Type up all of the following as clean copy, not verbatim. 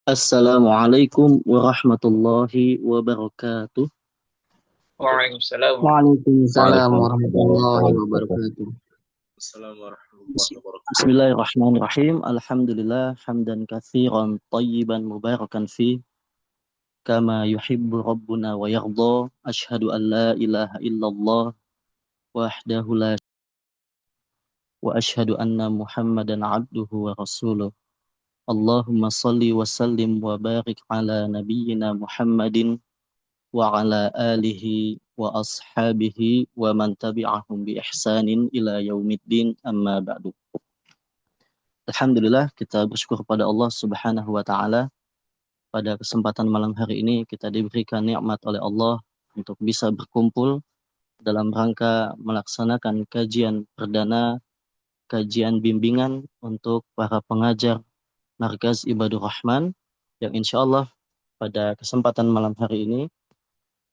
Assalamualaikum warahmatullahi wabarakatuh. Waalaikumsalam Waalaikumsalam warahmatullahi warahmatullahi wabarakatuh. wabarakatuh. Assalamualaikum warahmatullahi wabarakatuh. Bismillahirrahmanirrahim. Alhamdulillah hamdan katsiran tayyiban mubarakan fi kama yuhibbu rabbuna wa yarda. Asyhadu an la ilaha illallah wahdahu la wa asyhadu anna Muhammadan abduhu wa rasuluh. Allahumma salli wa sallim wa barik ala nabiyyina Muhammadin wa ala alihi wa ashabihi wa man tabi'ahum bi ihsanin ila yaumiddin amma ba'du. Alhamdulillah kita bersyukur kepada Allah Subhanahu wa taala pada kesempatan malam hari ini kita diberikan nikmat oleh Allah untuk bisa berkumpul dalam rangka melaksanakan kajian perdana, kajian bimbingan untuk para pengajar Markaz Ibadur Rahman yang insya Allah pada kesempatan malam hari ini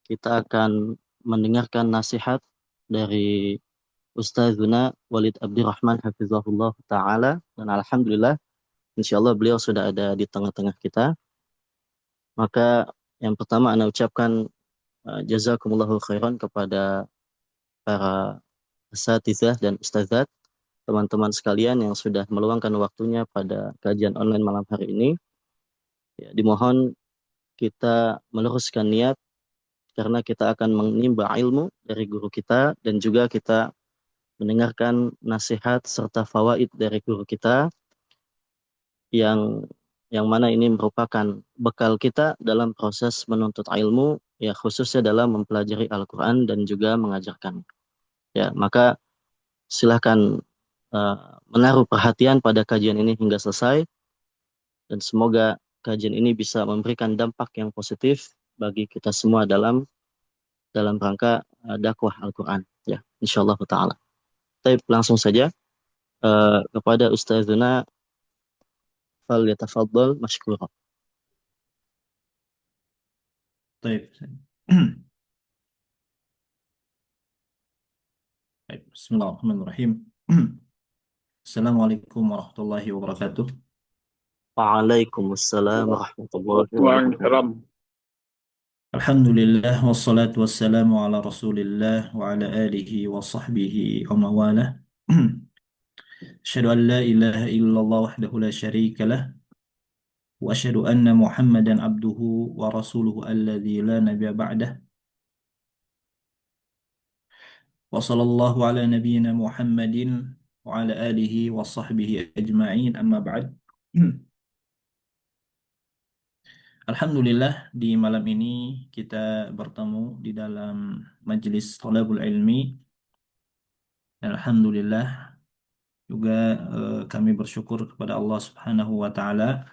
kita akan mendengarkan nasihat dari Ustazuna Walid Abdurrahman Hafizahullah Ta'ala dan Alhamdulillah insya Allah beliau sudah ada di tengah-tengah kita. Maka yang pertama Anda ucapkan jazakumullahu khairan kepada para asatizah dan ustazat, teman-teman sekalian yang sudah meluangkan waktunya pada kajian online malam hari ini. Ya, dimohon kita meluruskan niat karena kita akan menimba ilmu dari guru kita dan juga kita mendengarkan nasihat serta fawaid dari guru kita yang mana ini merupakan bekal kita dalam proses menuntut ilmu, ya khususnya dalam mempelajari Al-Quran dan juga mengajarkan. Ya, maka silahkan menaruh perhatian pada kajian ini hingga selesai dan semoga kajian ini bisa memberikan dampak yang positif bagi kita semua dalam rangka dakwah Al-Quran. Ya, insyaallah taala. Baik, langsung saja kepada Ustazuna fal yatafaddal mashkura. Baik. Baik. Bismillahirrahmanirrahim. Assalamualaikum warahmatullahi wabarakatuh. Waalaikumsalam warahmatullahi wabarakatuh. Waalaikumsalam. Alhamdulillah wassalatu wassalamu ala Rasulillah wa ala alihi wa sahbihi wa mawalah. Asyhadu an la ilaha illallah wahdahu la syarika lah wa asyhadu anna Muhammadan abduhu wa rasuluhu alladzi la nabiyya ba'dah. Wa sallallahu ala nabiyyina Muhammadin wa ala alihi wa sahbihi ajma'in amma ba'd. Alhamdulillah di malam ini kita bertemu di dalam majelis Thalabul Ilmi dan Alhamdulillah juga kami bersyukur kepada Allah Subhanahu wa taala.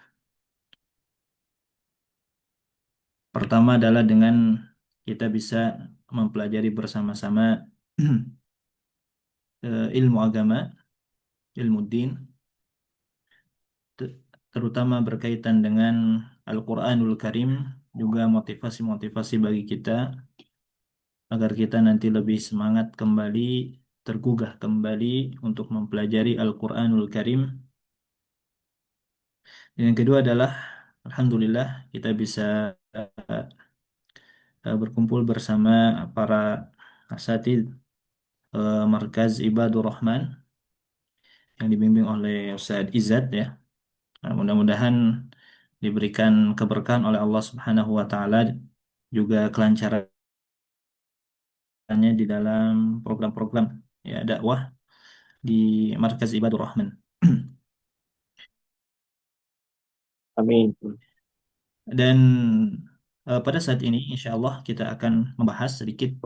Pertama adalah dengan kita bisa mempelajari bersama-sama ilmu agama, ilmu din, terutama berkaitan dengan Al-Qur'anul Karim, juga motivasi-motivasi bagi kita agar kita nanti lebih semangat kembali, tergugah kembali untuk mempelajari Al-Quranul Karim. Dan yang kedua adalah, Alhamdulillah, kita bisa berkumpul bersama para asatidz Markaz Ibadur Rahman yang dibimbing oleh Ustaz Izzat ya. Nah, mudah-mudahan diberikan keberkahan oleh Allah Subhanahu wa taala, juga kelancarannya di dalam program-program ya dakwah di Markaz Ibadur Rahman. Amin. Dan pada saat ini insya Allah kita akan membahas sedikit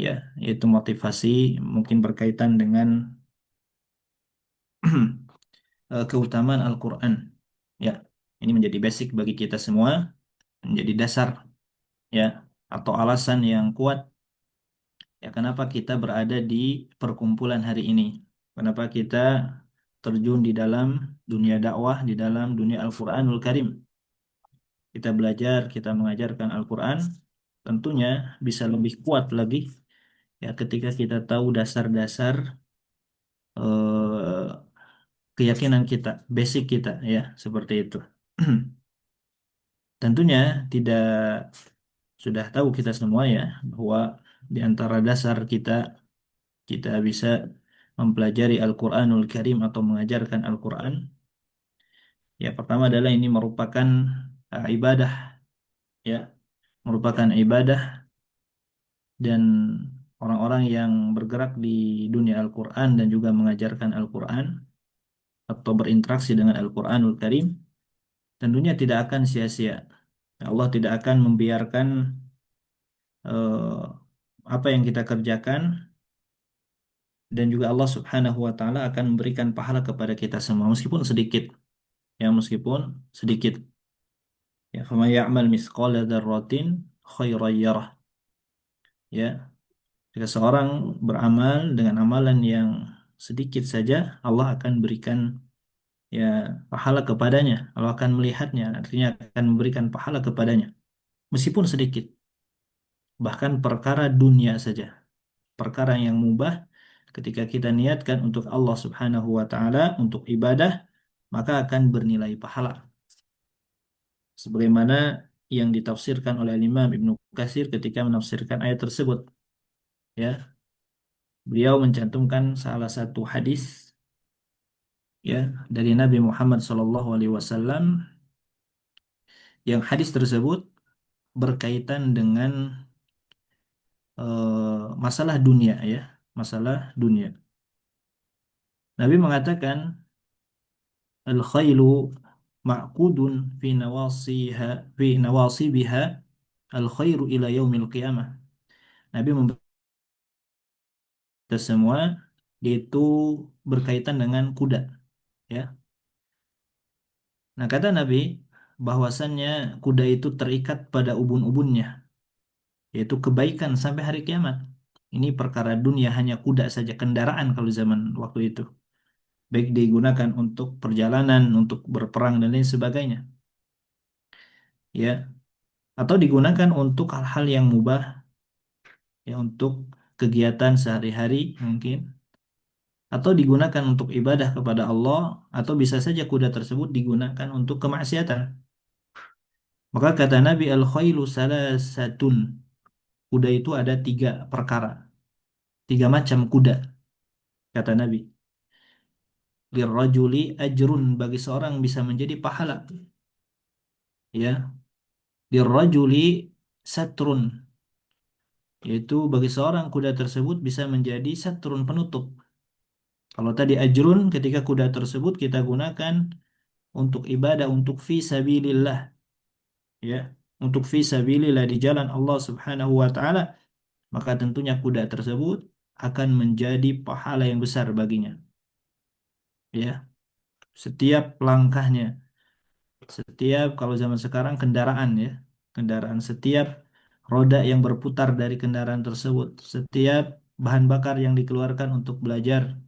ya, yaitu motivasi mungkin berkaitan dengan keutamaan Al-Quran. Ya, ini menjadi basic bagi kita semua, menjadi dasar ya atau alasan yang kuat ya kenapa kita berada di perkumpulan hari ini. Kenapa kita terjun di dalam dunia dakwah, di dalam dunia Al-Quranul Karim. Kita belajar, kita mengajarkan Al-Quran, tentunya bisa lebih kuat lagi ya ketika kita tahu dasar-dasar keyakinan kita, basic kita ya, seperti itu. tentunya tidak sudah tahu kita semua ya bahwa di antara dasar kita kita bisa mempelajari Al-Quranul Karim atau mengajarkan Al-Quran. Ya, pertama adalah ini merupakan ibadah, ya, merupakan ibadah dan orang-orang yang bergerak di dunia Al-Quran dan juga mengajarkan Al-Quran atau berinteraksi dengan Al-Quranul Karim tentunya tidak akan sia-sia. Allah tidak akan membiarkan eh, apa yang kita kerjakan dan juga Allah Subhanahu wa taala akan memberikan pahala kepada kita semua meskipun sedikit, ya meskipun sedikit. Ya, faman ya'mal mithqala dzarratin khairan yarah. Ya, jika seorang beramal dengan amalan yang sedikit saja, Allah akan berikan ya pahala kepadanya. Allah akan melihatnya, artinya akan memberikan pahala kepadanya meskipun sedikit. Bahkan perkara dunia saja, perkara yang mubah ketika kita niatkan untuk Allah Subhanahu wa taala untuk ibadah, maka akan bernilai pahala. Sebagaimana yang ditafsirkan oleh Imam Ibnu Katsir ketika menafsirkan ayat tersebut, ya. Beliau mencantumkan salah satu hadis ya dari Nabi Muhammad SAW yang hadis tersebut berkaitan dengan masalah dunia ya, masalah dunia. Nabi mengatakan al-khailu ma'qudun fi nawasibiha al-khairu ila yaumil qiyamah. Nabi memberi kita semua yaitu berkaitan dengan kuda ya. Nah, kata Nabi bahwasannya kuda itu terikat pada ubun-ubunnya, yaitu kebaikan sampai hari kiamat. Ini perkara dunia hanya kuda saja, kendaraan kalau zaman waktu itu. Baik digunakan untuk perjalanan, untuk berperang dan lain sebagainya. Ya, atau digunakan untuk hal-hal yang mubah, ya untuk kegiatan sehari-hari mungkin, atau digunakan untuk ibadah kepada Allah, atau bisa saja kuda tersebut digunakan untuk kemaksiatan. Maka kata Nabi al-khailu salasatun. Kuda itu ada tiga perkara, tiga macam kuda, kata Nabi. Lirrajuli ajrun, bagi seorang bisa menjadi pahala. Ya, lirrajuli satrun, yaitu bagi seorang kuda tersebut bisa menjadi satrun, penutup. Kalau tadi ajrun ketika kuda tersebut kita gunakan untuk ibadah, untuk fi sabilillah, ya, untuk fi sabilillah di jalan Allah Subhanahu wa taala, maka tentunya kuda tersebut akan menjadi pahala yang besar baginya. Ya, setiap langkahnya, setiap kalau zaman sekarang kendaraan ya, kendaraan setiap roda yang berputar dari kendaraan tersebut, setiap bahan bakar yang dikeluarkan untuk belajar,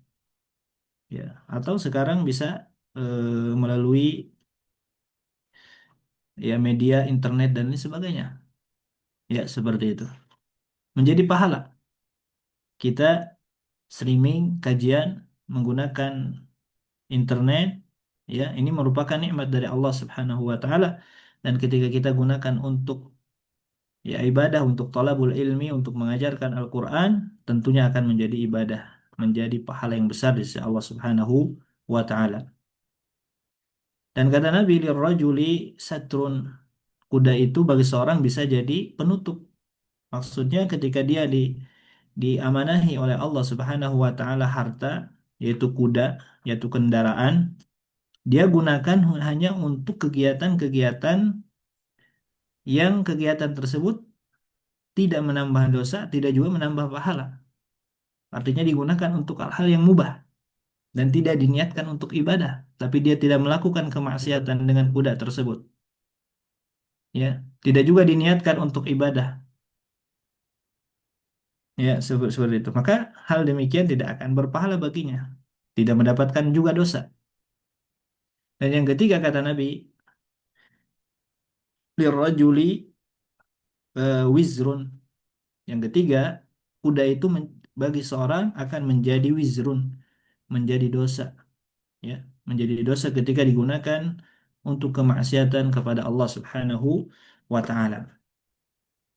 ya, atau sekarang bisa melalui ya media internet dan lain sebagainya, ya seperti itu. Menjadi pahala kita streaming kajian menggunakan internet, ya ini merupakan nikmat dari Allah Subhanahu wa taala dan ketika kita gunakan untuk ya ibadah, untuk thalabul ilmi, untuk mengajarkan Al-Qur'an, tentunya akan menjadi ibadah, menjadi pahala yang besar di sisi Allah Subhanahu wa taala. Dan kata Nabi lirrajuli satrun, kuda itu bagi seorang bisa jadi penutup. Maksudnya ketika dia diamanahi oleh Allah Subhanahu wa taala harta, yaitu kuda, yaitu kendaraan, dia gunakan hanya untuk kegiatan-kegiatan yang kegiatan tersebut tidak menambah dosa, tidak juga menambah pahala. Artinya digunakan untuk hal-hal yang mubah dan tidak diniatkan untuk ibadah, tapi dia tidak melakukan kemaksiatan dengan kuda tersebut. Ya, tidak juga diniatkan untuk ibadah. Ya, seperti itu. Maka hal demikian tidak akan berpahala baginya, tidak mendapatkan juga dosa. Dan yang ketiga kata Nabi, lirrajuli wizrun. Yang ketiga, kuda itu bagi seorang akan menjadi wizrun, menjadi dosa, ya, menjadi dosa ketika digunakan untuk kemaksiatan kepada Allah Subhanahu wa taala.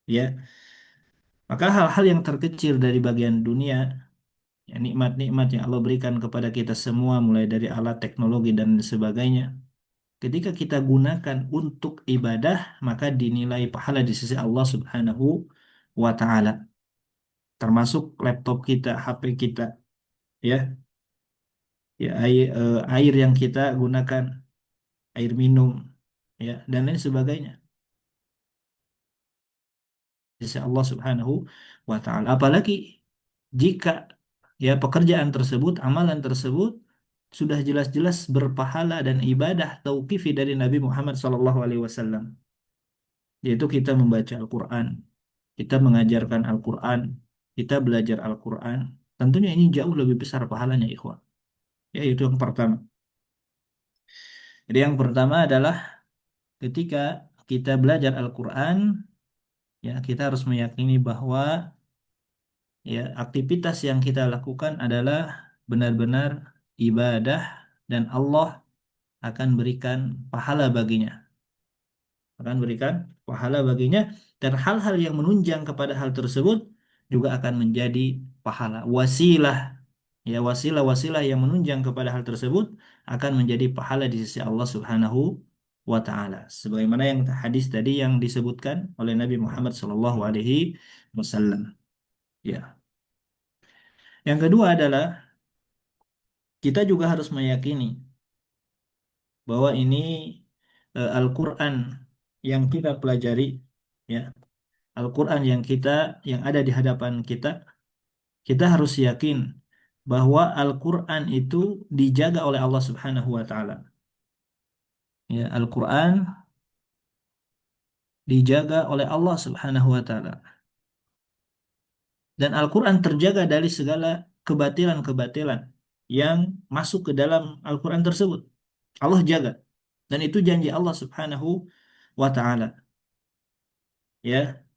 Ya, maka hal-hal yang terkecil dari bagian dunia, ya, nikmat-nikmat yang Allah berikan kepada kita semua mulai dari alat teknologi dan sebagainya, ketika kita gunakan untuk ibadah, maka dinilai pahala di sisi Allah Subhanahu wa taala. Termasuk laptop kita, HP kita, ya, ya air yang kita gunakan, air minum, ya, dan lain sebagainya di sisi Allah Subhanahu wa taala. Apalagi jika ya pekerjaan tersebut, amalan tersebut sudah jelas-jelas berpahala dan ibadah tauqifi dari Nabi Muhammad SAW, yaitu kita membaca Al-Quran, kita mengajarkan Al-Quran, kita belajar Al-Quran. Tentunya ini jauh lebih besar pahalanya, ikhwan. Ya, itu yang pertama. Jadi yang pertama adalah ketika kita belajar Al-Quran, ya kita harus meyakini bahwa ya aktivitas yang kita lakukan adalah benar-benar ibadah dan Allah akan berikan pahala baginya. Akan berikan pahala baginya, dan hal-hal yang menunjang kepada hal tersebut juga akan menjadi pahala. Wasilah, ya, wasilah-wasilah yang menunjang kepada hal tersebut akan menjadi pahala di sisi Allah Subhanahu wa taala. Sebagaimana yang hadis tadi yang disebutkan oleh Nabi Muhammad SAW. Ya. Yang kedua adalah kita juga harus meyakini bahwa ini Al-Quran yang kita pelajari, ya, Al-Quran yang ada di hadapan kita, kita harus yakin bahwa Al-Quran itu dijaga oleh Allah Subhanahu wa taala. Ya, Al-Quran dijaga oleh Allah Subhanahu wa taala. Dan Al-Quran terjaga dari segala kebatilan-kebatilan yang masuk ke dalam Al-Quran tersebut. Allah jaga. Dan itu janji Allah Subhanahu wa taala. Ya,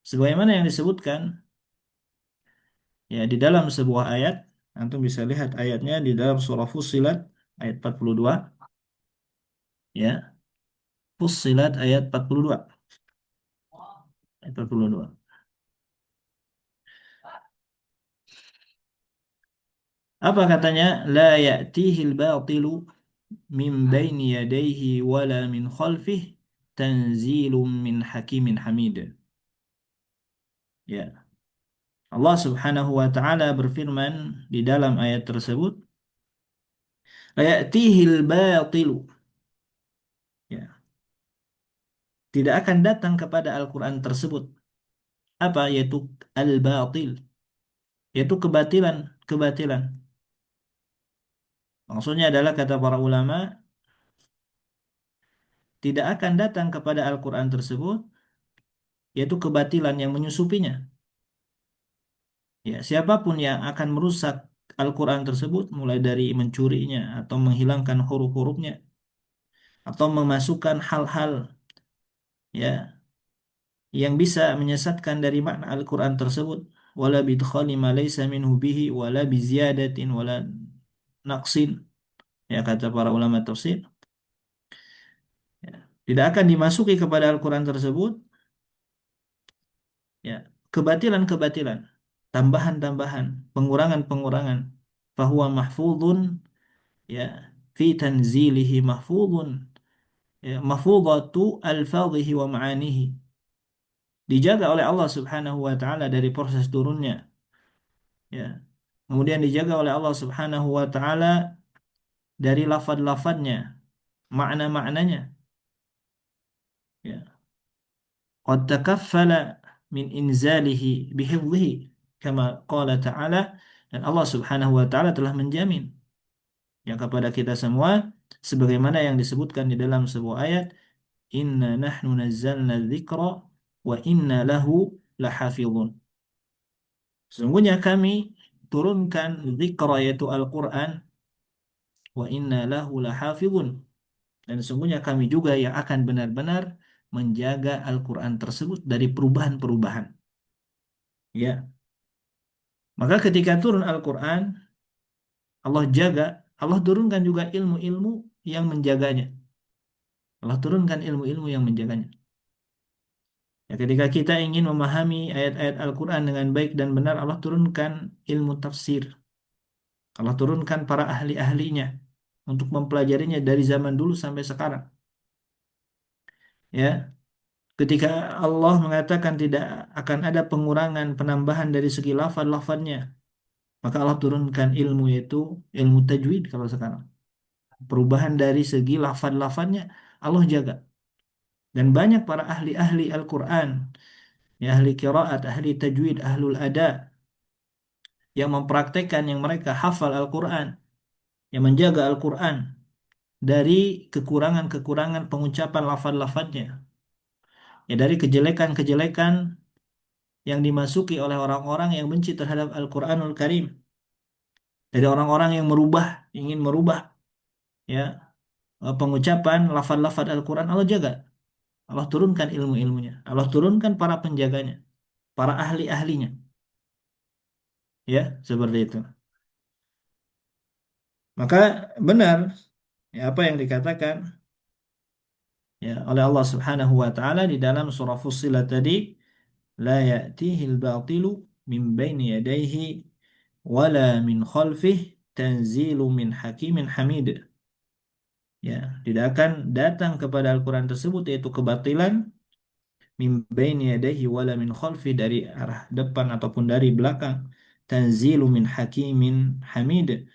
sebagaimana yang disebutkan ya di dalam sebuah ayat, antum bisa lihat ayatnya di dalam surah Fussilat ayat 42, ya. Fussilat ayat 42. Ayat 42. Apa katanya? La ya'tihil batilu min baini yadayhi wala min khalfih tanzilum min hakimin hamid. Ya. Allah Subhanahu wa taala berfirman di dalam ayat tersebut, la ya'tihil batilu. Ya. Tidak akan datang kepada Al-Quran tersebut apa, yaitu al-batil, yaitu kebatilan, kebatilan. Maksudnya adalah kata para ulama, tidak akan datang kepada Al-Quran tersebut yaitu kebatilan yang menyusupinya. Ya, siapapun yang akan merusak Al-Quran tersebut, mulai dari mencurinya atau menghilangkan huruf-hurufnya atau memasukkan hal-hal, ya, yang bisa menyesatkan dari makna Al-Quran tersebut, wala bidkhali ma laysa minhu bihi wala biziyadatin wala naqsin, ya, kata para ulama tafsir, ya, tidak akan dimasuki kepada Al-Quran tersebut, ya, kebatilan-kebatilan, tambahan-tambahan, pengurangan-pengurangan, fahuwa mahfudun, ya, fi tanzilihi mahfudun, ya, mahfudatu alfadhihi wa ma'anihi, dijaga oleh Allah Subhanahu wa taala dari proses turunnya, ya, kemudian dijaga oleh Allah Subhanahu wa taala dari lafad-lafadnya, makna-maknanya, ya. Qad takaffala min inzalihi bihifdhihi kama qala ta'ala, dan Allah Subhanahu wa taala telah menjamin yang kepada kita semua sebagaimana yang disebutkan di dalam sebuah ayat, inna nahnu nazzalna dzikra wa inna lahu lahafizun. Sesungguhnya kami turunkan dzikra, yaitu Al-Qur'an, wa inna lahu lahafizun, dan sesungguhnya kami juga yang akan benar-benar menjaga Al-Qur'an tersebut dari perubahan-perubahan. Ya, maka ketika turun Al-Quran, Allah jaga, Allah turunkan juga ilmu-ilmu yang menjaganya. Allah turunkan ilmu-ilmu yang menjaganya. Ya, ketika kita ingin memahami ayat-ayat Al-Quran dengan baik dan benar, Allah turunkan ilmu tafsir. Allah turunkan para ahli-ahlinya untuk mempelajarinya dari zaman dulu sampai sekarang. Ya, ketika Allah mengatakan tidak akan ada pengurangan, penambahan dari segi lafaz-lafaznya, maka Allah turunkan ilmu, yaitu ilmu tajwid kalau sekarang. Perubahan dari segi lafaz-lafaznya Allah jaga. Dan banyak para ahli-ahli Al-Quran, ya, ahli qiraat, ahli tajwid, ahlul ada, yang mempraktekkan, yang mereka hafal Al-Quran, yang menjaga Al-Quran dari kekurangan-kekurangan pengucapan lafaz-lafaznya, ya, dari kejelekan-kejelekan yang dimasuki oleh orang-orang yang benci terhadap Al-Quranul Karim, dari orang-orang yang ingin merubah, ya, pengucapan lafaz-lafaz Al-Quran. Allah jaga, Allah turunkan ilmu-ilmunya, Allah turunkan para penjaganya, para ahli-ahlinya, ya, seperti itu. Maka benar, ya, apa yang dikatakan, ya, oleh Allah Subhanahu wa taala di dalam surah Fussilat tadi, la ya'tihil batilu min baini yadayhi wala min khalfih tanzilu min hakimin hamid. Ya, tidak akan datang kepada Al-Quran tersebut, yaitu kebatilan, min baini yadayhi wala min khalfi, dari arah depan ataupun dari belakang, tanzilu min hakimin hamid.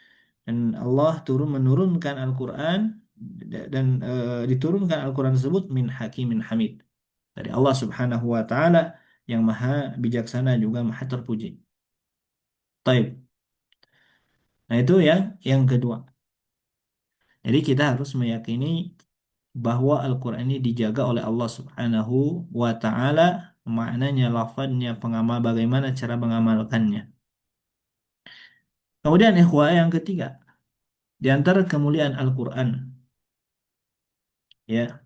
Dan Allah menurunkan Al-Quran, dan diturunkan Al-Quran tersebut min hakimin hamid, dari Allah Subhanahu wa taala yang maha bijaksana juga maha terpuji. Taib. Nah, itu ya yang kedua. Jadi kita harus meyakini bahwa Al-Quran ini dijaga oleh Allah Subhanahu wa taala, maknanya, lafadznya, pengamal, bagaimana cara mengamalkannya. Kemudian ikhwah, yang ketiga, di antara kemuliaan Al-Quran, ya,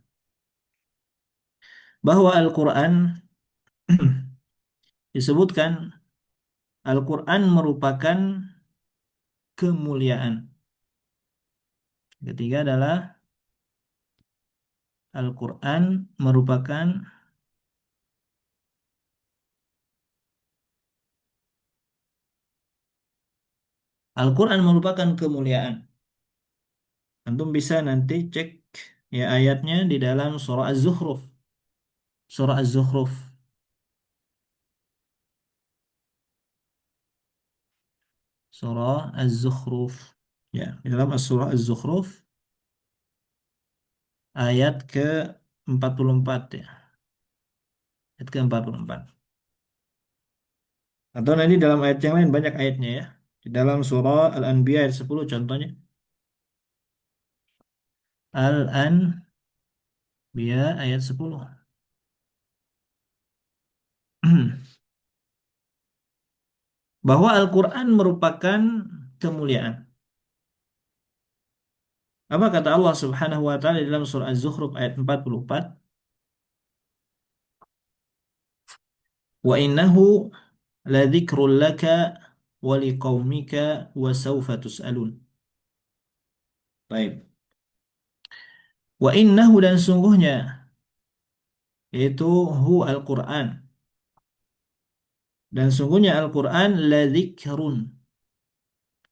bahwa Al-Quran disebutkan Al-Quran merupakan kemuliaan. Ketiga adalah Al-Quran merupakan Al-Quran merupakan kemuliaan. Antum bisa nanti cek, ya, ayatnya di dalam surah Az-Zukhruf. Surah Az-Zukhruf. Surah Az-Zukhruf. Ya, di dalam surah Az-Zukhruf ayat ke-44, ya. Ayat ke-44. Atau nanti dalam ayat yang lain banyak ayatnya, ya. Di dalam surah Al-Anbiya ayat 10 contohnya. Al-Anbiya ayat 10. Bahwa Al-Quran merupakan kemuliaan. Apa kata Allah Subhanahu wa taala di dalam surah Az-Zukhruf ayat 44? Wa innahu ladzikrul laka wa liqaumika wa sawfa tus'alun. Baik. Wa innahu, dan sungguhnya, yaitu Al-Quran, dan sungguhnya Al-Quran ladzikrun.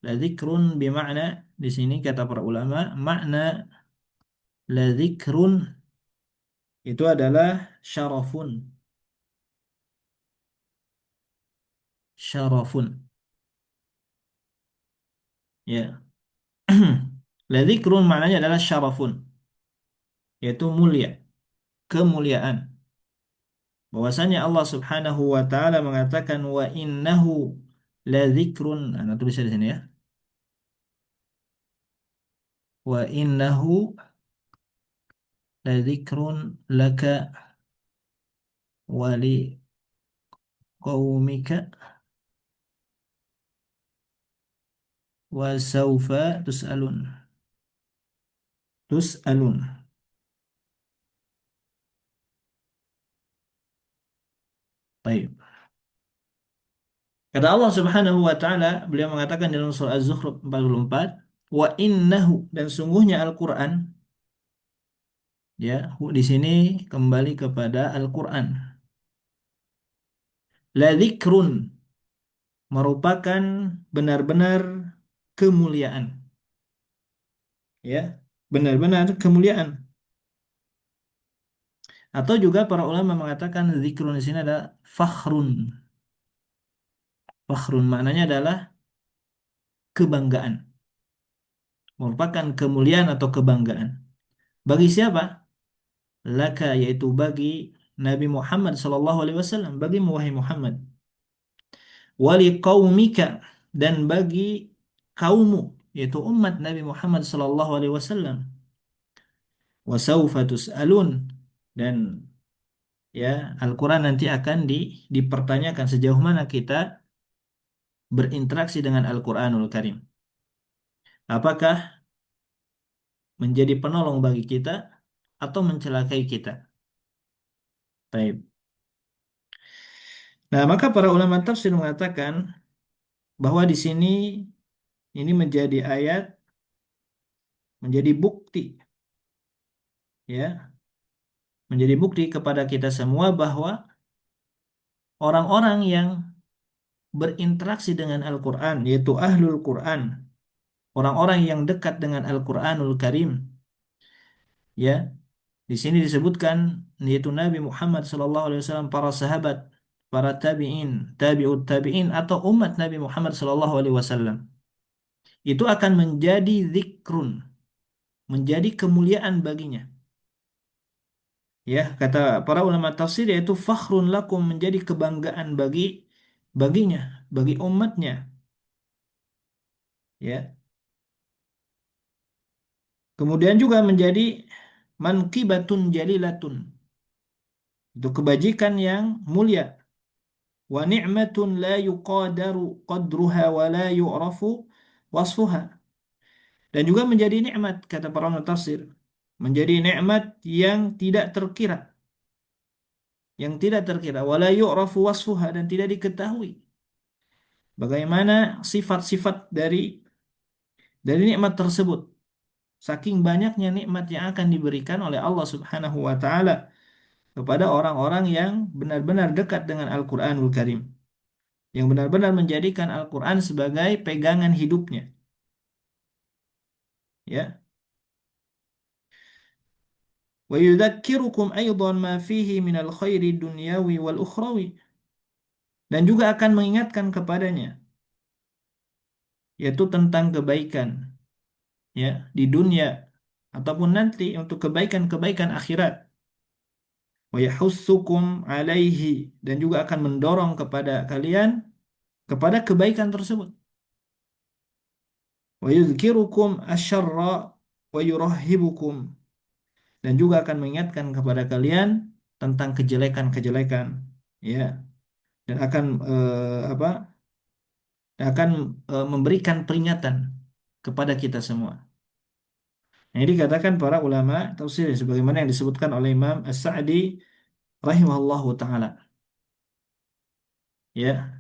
Ladzikrun bermakna, di sini kata para ulama, makna ladzikrun itu adalah syarafun. Syarafun. Ya. Ladzikrun maknanya adalah syarafun, yaitu mulia, kemuliaan. Bahwasanya Allah Subhanahu wa taala mengatakan wa innahu ladzikrun. Nah, tulis di sini, ya. Wa innahu ladzikrun laka wa liqaumika wa saufa tus'alun. Tus'alun. Baik. Kata Allah Subhanahu wa taala, beliau mengatakan dalam surah Az-Zukhruf 44, wa innahu, dan sungguhnya Al-Quran Ya, di sini kembali kepada Al-Qur'an. La dzikrun merupakan benar-benar kemuliaan. Ya, benar-benar kemuliaan. Atau juga para ulama mengatakan zikrun di sini adalah fakhrun. Fakhrun maknanya adalah kebanggaan. Merupakan kemuliaan atau kebanggaan. Bagi siapa? Laka yaitu bagi Nabi Muhammad sallallahu alaihi wasallam, bagi wahai Muhammad. Wali qaumika dan bagi kaummu yaitu umat Nabi Muhammad sallallahu alaihi wasallam. Wasaufa tus'alun dan ya Al-Quran nanti akan dipertanyakan sejauh mana kita berinteraksi dengan Al-Quranul Karim. Apakah menjadi penolong bagi kita atau mencelakai kita? Baik. Nah, maka para ulama tafsir mengatakan bahwa di sini ini menjadi ayat, menjadi bukti, ya, menjadi bukti kepada kita semua bahwa orang-orang yang berinteraksi dengan Al-Quran, yaitu Ahlul Quran, orang-orang yang dekat dengan Al-Quranul Karim, ya, di sini disebutkan yaitu Nabi Muhammad SAW, para sahabat, para tabi'in, tabi'ut tabi'in atau umat Nabi Muhammad SAW. Itu akan menjadi zikrun, menjadi kemuliaan baginya. Ya, kata para ulama tafsir yaitu fakhrun lakum, menjadi kebanggaan baginya, bagi umatnya. Ya. Kemudian juga menjadi manqibatun jalilatun. Itu kebajikan yang mulia. Wa ni'matun la yuqadaru qadruha wa la yu'rafu wasfuha. Dan juga menjadi nikmat kata para ulama tafsir. Menjadi nikmat yang tidak terkira. Yang tidak terkira wa la yu'rafu wasfuha, dan tidak diketahui bagaimana sifat-sifat dari nikmat tersebut. Saking banyaknya nikmat yang akan diberikan oleh Allah Subhanahu wa taala kepada orang-orang yang benar-benar dekat dengan Al-Qur'anul Karim, yang benar-benar menjadikan Al-Quran sebagai pegangan hidupnya. Ya. Wa yudzakirukum aidan ma fihi minal khairi dunyawi wal ukhrawi. Dan juga akan mengingatkan kepadanya, yaitu tentang kebaikan, ya, di dunia ataupun nanti untuk kebaikan-kebaikan akhirat. Wa yahussukum alaihi, dan juga akan mendorong kepada kalian kepada kebaikan tersebut. Wa yudhkirukum asyarra wa yurahhibukum, dan juga akan mengingatkan kepada kalian tentang kejelekan-kejelekan, ya, dan akan apa akan memberikan peringatan kepada kita semua. Nah, ini dikatakan para ulama tafsir sebagaimana yang disebutkan oleh Imam As-Sa'di rahimahullahu taala, ya.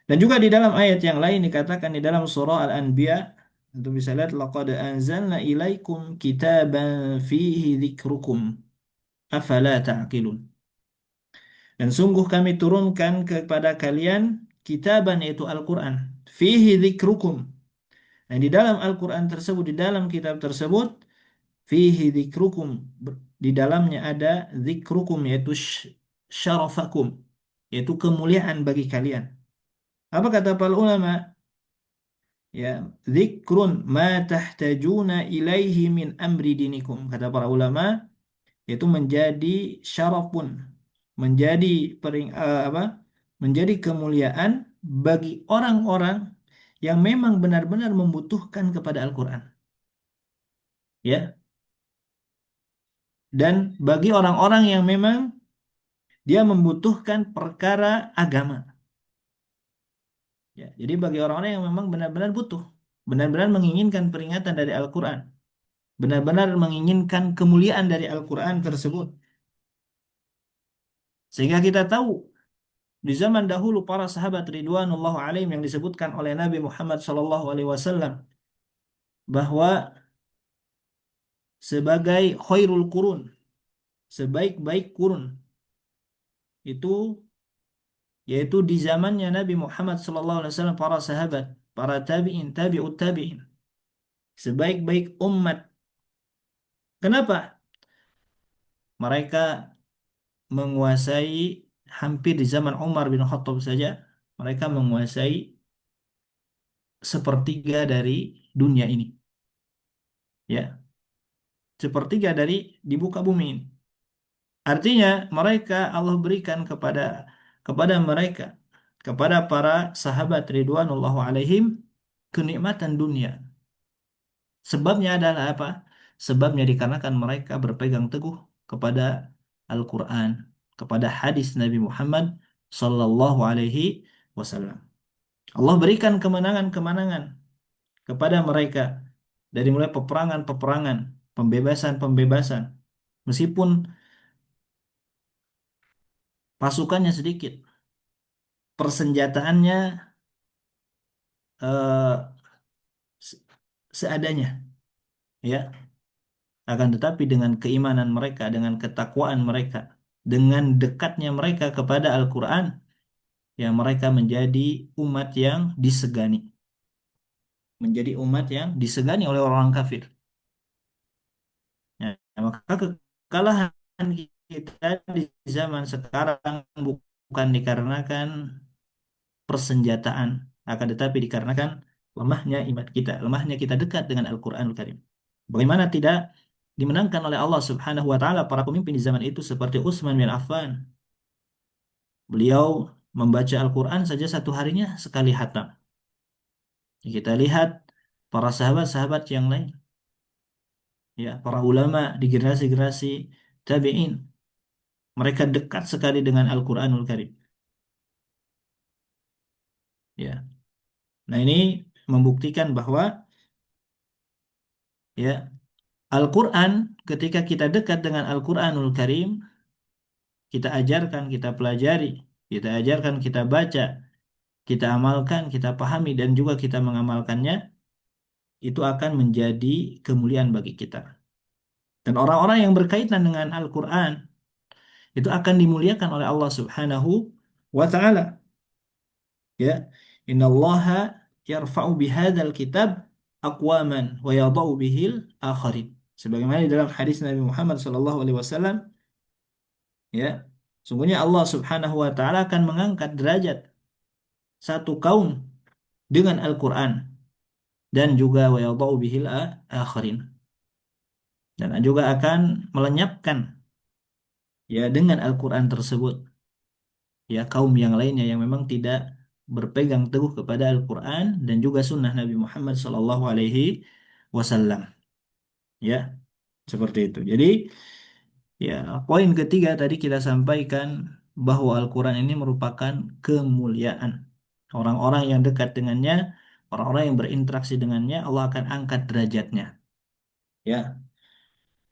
Dan juga di dalam ayat yang lain dikatakan di dalam surah Al-Anbiya, untuk bisa lihat laqad anzalna ilaikum kitaban fihi dzikrukum afala ta'qilun. Dan sungguh kami turunkan kepada kalian kitaban, yaitu Al-Quran. Fihi dzikrukum. Nah, di dalam Al-Quran tersebut, di dalam kitab tersebut, fihi dzikrukum. Di dalamnya ada dzikrukum, yaitu syarafakum, yaitu kemuliaan bagi kalian. Apa kata para ulama? Ya, dzikrun ma tahtajuna ilaihi min amri dinikum. Kata para ulama, yaitu menjadi syarafun, menjadi menjadi kemuliaan bagi orang-orang yang memang benar-benar membutuhkan kepada Al-Quran, ya, dan bagi orang-orang yang memang dia membutuhkan perkara agama, ya. Jadi bagi orang-orang yang memang benar-benar butuh, benar-benar menginginkan peringatan dari Al-Quran, benar-benar menginginkan kemuliaan dari Al-Quran tersebut, sehingga kita tahu di zaman dahulu para sahabat ridwanullah alaihim yang disebutkan oleh Nabi Muhammad sallallahu alaihi wasallam bahwa sebagai khairul qurun, sebaik-baik kurun. Itu yaitu di zamannya Nabi Muhammad SAW, para sahabat, para tabi'in, tabi'ut tabi'in, sebaik-baik umat. Kenapa? Mereka menguasai hampir di zaman Umar bin Khattab saja, mereka menguasai sepertiga dari dunia ini, ya, sepertiga dari di muka bumi ini. Artinya mereka Allah berikan kepada mereka, kepada para sahabat ridwanullah alaihim, kenikmatan dunia. Sebabnya adalah apa? Sebabnya dikarenakan mereka berpegang teguh kepada Al-Quran, kepada hadis Nabi Muhammad Sallallahu Alaihi Wasallam. Allah berikan kemenangan-kemenangan kepada mereka dari mulai peperangan-peperangan, pembebasan-pembebasan. Meskipun pasukannya sedikit, persenjataannya eh, se- seadanya, ya. Akan tetapi dengan keimanan mereka, dengan ketakwaan mereka, dengan dekatnya mereka kepada Al-Quran, ya mereka menjadi umat yang disegani. Menjadi umat yang disegani oleh orang kafir. Ya, maka kekalahan kita di zaman sekarang bukan dikarenakan persenjataan, akan tetapi dikarenakan lemahnya iman kita, lemahnya kita dekat dengan Al-Quranul Karim. Bagaimana tidak dimenangkan oleh Allah Subhanahu wa taala para pemimpin di zaman itu seperti Utsman bin Affan. Beliau membaca Al-Quran saja satu harinya sekali khatam. Kita lihat para sahabat-sahabat yang lain, ya, para ulama di generasi-generasi tabi'in, mereka dekat sekali dengan Al-Quranul Karim. Ya. Nah, ini membuktikan bahwa, ya, Al-Quran, ketika kita dekat dengan Al-Quranul Karim, kita ajarkan, kita pelajari, kita ajarkan, kita baca, kita amalkan, kita pahami, dan juga kita mengamalkannya, itu akan menjadi kemuliaan bagi kita. Dan orang-orang yang berkaitan dengan Al-Quran, itu akan dimuliakan oleh Allah Subhanahu wa Ta'ala. Ya, Innallaha yarfa'u bihadzal kitab aqwaman wa yadha'u bihil akharin. Sebagaimana di dalam hadis Nabi Muhammad SAW, ya, sungguhnya Allah Subhanahu wa Ta'ala akan mengangkat derajat satu kaum dengan Al-Quran, dan juga wa yadha'u bihil akharin, dan juga akan melenyapkan, ya, dengan Al-Quran tersebut, ya, kaum yang lainnya yang memang tidak berpegang teguh kepada Al-Quran dan juga sunnah Nabi Muhammad SAW. Ya, seperti itu. Jadi, ya, poin ketiga tadi kita sampaikan bahwa Al-Quran ini merupakan kemuliaan. Orang-orang yang dekat dengannya, orang-orang yang berinteraksi dengannya, Allah akan angkat derajatnya. Ya,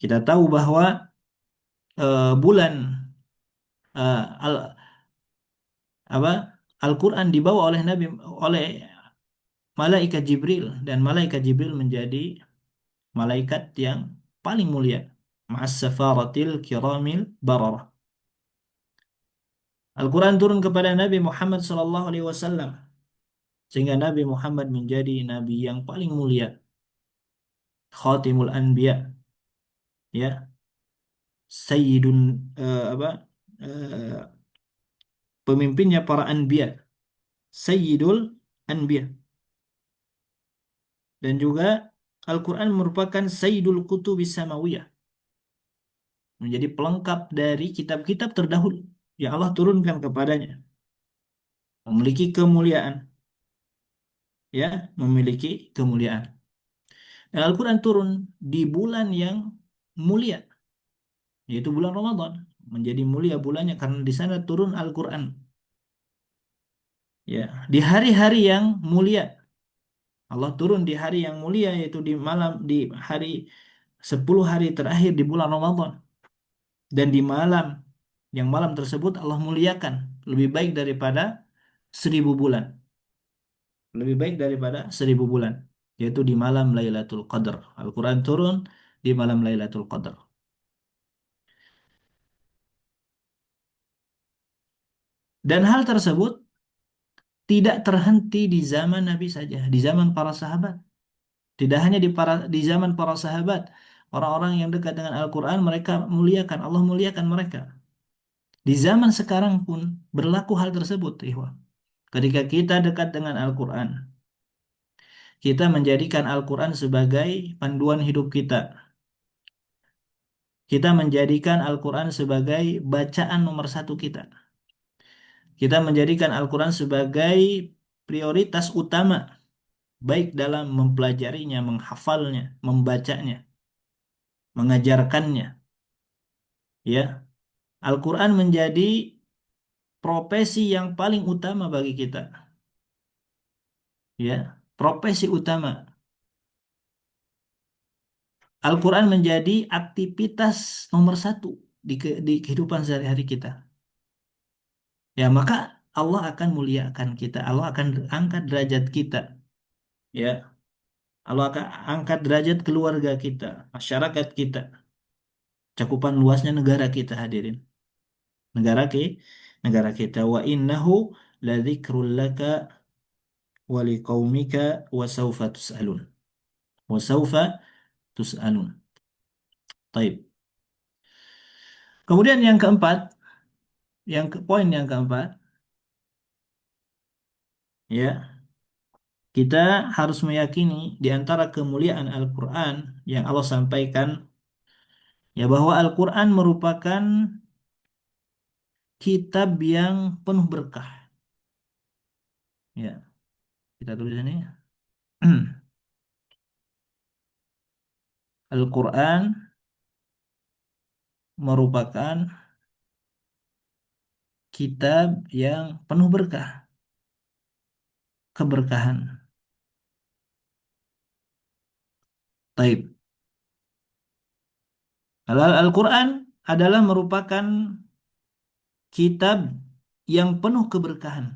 kita tahu bahwa bulan al apa Al-Quran dibawa oleh oleh malaikat Jibril, dan malaikat Jibril menjadi malaikat yang paling mulia, ma'as safaratil kiramil bararah. Al-Quran turun kepada Nabi Muhammad SAW, sehingga Nabi Muhammad menjadi nabi yang paling mulia, khatimul anbiya, ya, sayyidun, eh, pemimpinnya para anbiya, sayyidul anbiya. Dan juga Al-Quran merupakan sayyidul kutubis samawiyah, menjadi pelengkap dari kitab-kitab terdahulu yang Allah turunkan kepadanya, memiliki kemuliaan, ya, memiliki kemuliaan. Dan Al-Quran turun di bulan yang mulia, yaitu bulan Ramadan. Menjadi mulia bulannya karena di sana turun Al-Quran, ya, di hari-hari yang mulia. Allah turun di hari yang mulia, yaitu di malam, di hari 10 hari terakhir di bulan Ramadan. Dan di malam tersebut Allah muliakan lebih baik daripada 1000 bulan, lebih baik daripada 1000 bulan, yaitu di malam Lailatul Qadar. Al-Quran turun di malam Lailatul Qadar. Dan hal tersebut tidak terhenti di zaman Nabi saja, di zaman para sahabat. Tidak hanya di zaman para sahabat, orang-orang yang dekat dengan Al-Quran mereka muliakan, Allah muliakan mereka. Di zaman sekarang pun berlaku hal tersebut, ikhwah. Ketika kita dekat dengan Al-Quran, kita menjadikan Al-Quran sebagai panduan hidup kita. Kita menjadikan Al-Quran sebagai bacaan nomor satu kita. Kita menjadikan Al-Quran sebagai prioritas utama, baik dalam mempelajarinya, menghafalnya, membacanya, mengajarkannya. Ya, Al-Quran menjadi profesi yang paling utama bagi kita. Ya, profesi utama. Al-Quran menjadi aktivitas nomor satu di kehidupan sehari-hari kita. Ya, maka Allah akan muliakan kita. Allah akan angkat derajat kita. Ya, Allah akan angkat derajat keluarga kita, masyarakat kita, cakupan luasnya negara kita hadirin. Negara ke negara kita. Wa innahu ladzikrul laka wa liqaumika wa sawfa tus'alun. Wa sawfa tus'alun. Taib. Kemudian yang keempat, poin yang keempat, ya, kita harus meyakini di antara kemuliaan Al-Quran yang Allah sampaikan, ya, bahwa Al-Quran merupakan kitab yang penuh berkah. Ya, kita tulis ini. Al-Quran merupakan kitab yang penuh berkah, keberkahan. Taib. Al-Quran adalah merupakan kitab yang penuh keberkahan.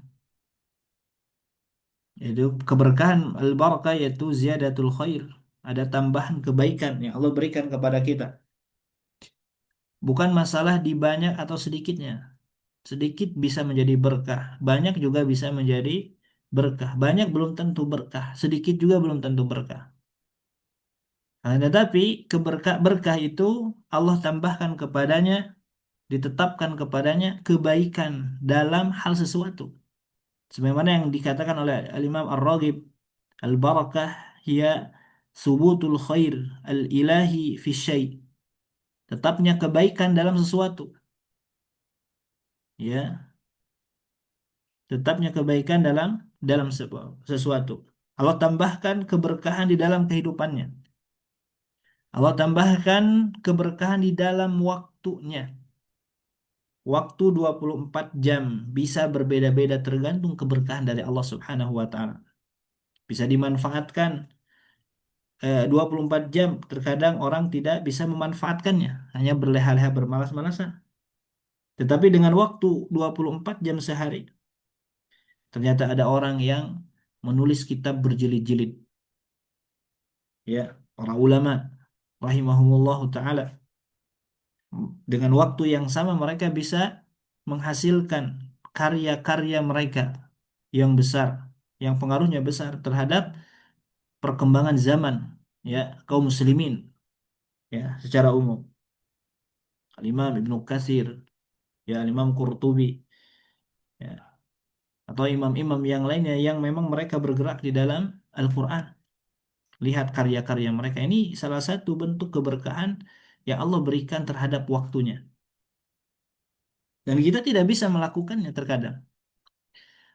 Yaitu keberkahan al-barakah, yaitu ziyadatul khair. Ada tambahan kebaikan yang Allah berikan kepada kita. Bukan masalah di banyak atau sedikitnya. Sedikit bisa menjadi berkah. Banyak juga bisa menjadi berkah. Banyak belum tentu berkah. Sedikit juga belum tentu berkah. Nah, tetapi berkah itu Allah tambahkan kepadanya, ditetapkan kepadanya kebaikan dalam hal sesuatu. Sebagaimana yang dikatakan oleh Al-Imam Ar-Raghib, al-barakah hiya subutul khair al-ilahi fi syai'. Tetapnya kebaikan dalam sesuatu. Ya, tetapnya kebaikan dalam sesuatu. Allah tambahkan keberkahan di dalam kehidupannya. Allah tambahkan keberkahan di dalam waktunya. Waktu 24 jam bisa berbeda-beda tergantung keberkahan dari Allah Subhanahu wa taala. Bisa dimanfaatkan 24 jam, terkadang orang tidak bisa memanfaatkannya, hanya berleha-leha bermalas-malasan. Tetapi dengan waktu 24 jam sehari, ternyata ada orang yang menulis kitab berjilid-jilid. Ya, para ulama rahimahumullahu taala, dengan waktu yang sama mereka bisa menghasilkan karya-karya mereka yang besar, yang pengaruhnya besar terhadap perkembangan zaman, ya, kaum muslimin, ya, secara umum. Al-Imam Ibnu Katsir, ya, Imam Qurtubi, ya, atau imam-imam yang lainnya yang memang mereka bergerak di dalam Al-Quran. Lihat karya-karya mereka, ini salah satu bentuk keberkahan yang Allah berikan terhadap waktunya. Dan kita tidak bisa melakukannya terkadang.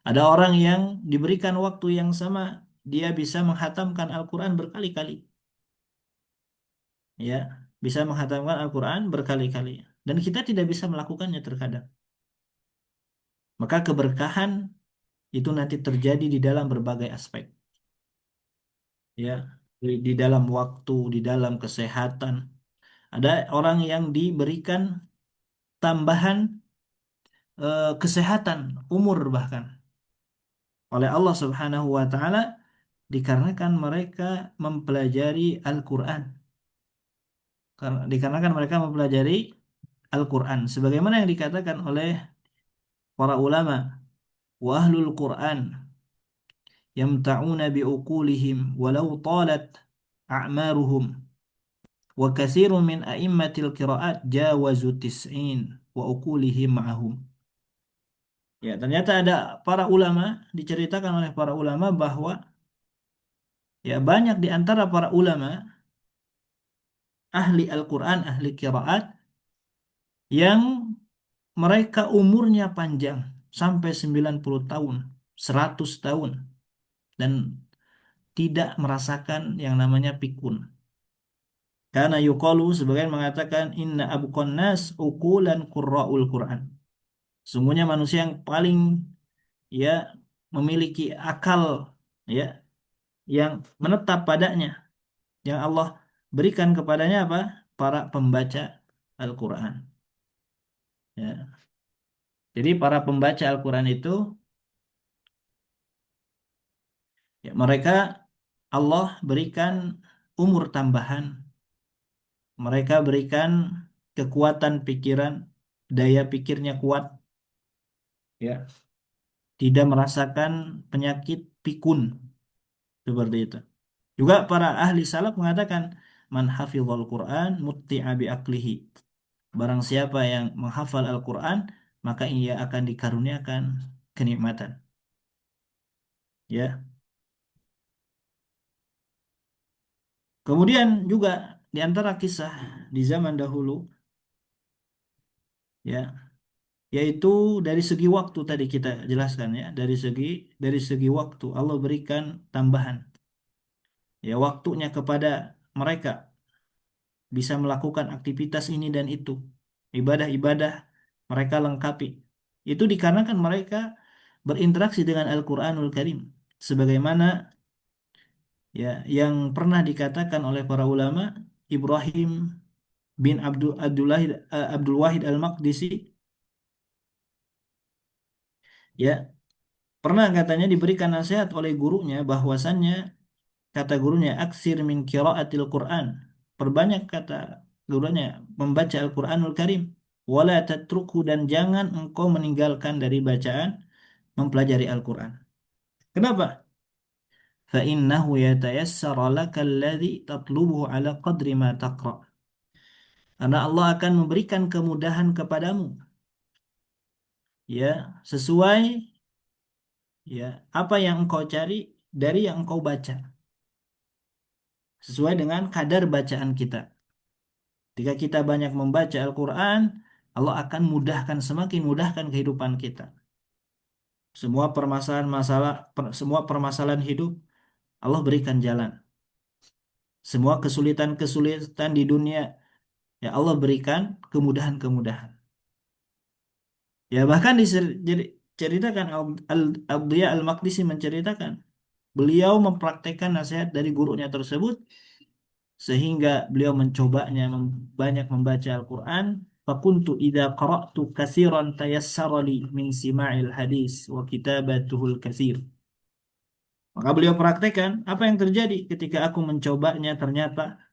Ada orang yang diberikan waktu yang sama, dia bisa menghatamkan Al-Quran berkali-kali. Ya, bisa menghatamkan Al-Quran berkali-kali. Dan kita tidak bisa melakukannya terkadang. Maka keberkahan itu nanti terjadi di dalam berbagai aspek. Ya, di dalam waktu, di dalam kesehatan. Ada orang yang diberikan tambahan kesehatan, umur bahkan oleh Allah Subhanahu wa taala, dikarenakan mereka mempelajari Al-Qur'an. dikarenakan mereka mempelajari Al-Quran. Sebagaimana yang dikatakan oleh para ulama, wa ahlul Quran yamta'una biuqulihim walau talat a'maruhum wa katsirun min a'immatil qiraat jawazu tis'in wa uqulihim ma'ahum. Ya, ternyata ada para ulama, diceritakan oleh para ulama bahwa ya banyak di antara para ulama ahli Al-Quran, ahli qiraat yang mereka umurnya panjang sampai 90 tahun, 100 tahun dan tidak merasakan yang namanya pikun. Karena yuqalu sebagian mengatakan inna abqan nas uqulan qurra'ul Quran. Sungguhnya manusia yang paling ya memiliki akal ya yang menetap padanya yang Allah berikan kepadanya apa? Para pembaca Al-Quran. Ya. Jadi para pembaca Al-Quran itu ya, mereka Allah berikan umur tambahan, mereka berikan kekuatan pikiran, daya pikirnya kuat, ya, tidak merasakan penyakit pikun seperti itu. Juga para ahli salaf mengatakan man hafizal Quran mutti'a bi aklihi. Barang siapa yang menghafal Al-Quran, maka ia akan dikaruniakan kenikmatan. Ya. Kemudian juga di antara kisah di zaman dahulu, ya, yaitu dari segi waktu tadi kita jelaskan ya, dari segi waktu Allah berikan tambahan, ya waktunya kepada mereka bisa melakukan aktivitas ini dan itu, ibadah-ibadah mereka lengkapi. Itu dikarenakan mereka berinteraksi dengan Al-Quranul Karim. Sebagaimana ya yang pernah dikatakan oleh para ulama, Ibrahim bin Abdul Wahid Al-Maqdisi ya pernah katanya diberikan nasihat oleh gurunya bahwasannya kata gurunya aksir min qiraatil Quran, perbanyak kata gurunya membaca Al-Quranul Karim, wala tatruku dan jangan engkau meninggalkan dari bacaan mempelajari Al-Quran. Kenapa? Fa innahu yatayassara laka alladhi tatlubuhu ala qadri ma taqra. Karena Allah akan memberikan kemudahan kepadamu ya sesuai ya apa yang engkau cari dari yang engkau baca, sesuai dengan kadar bacaan kita. Jika kita banyak membaca Al-Quran, Allah akan mudahkan, semakin mudahkan kehidupan kita. Semua permasalahan hidup Allah berikan jalan. Semua kesulitan-kesulitan di dunia ya Allah berikan kemudahan-kemudahan. Ya bahkan diceritakan Al-Diya Al-Maqdisi menceritakan beliau mempraktekkan nasihat dari gurunya tersebut sehingga beliau mencobanya banyak membaca Al-Quran. Fakuntu idza qara'tu katsiran tayassara li min sima'il hadis wa kitabatuhul katsir. Maka beliau praktekkan apa yang terjadi ketika aku mencobanya, ternyata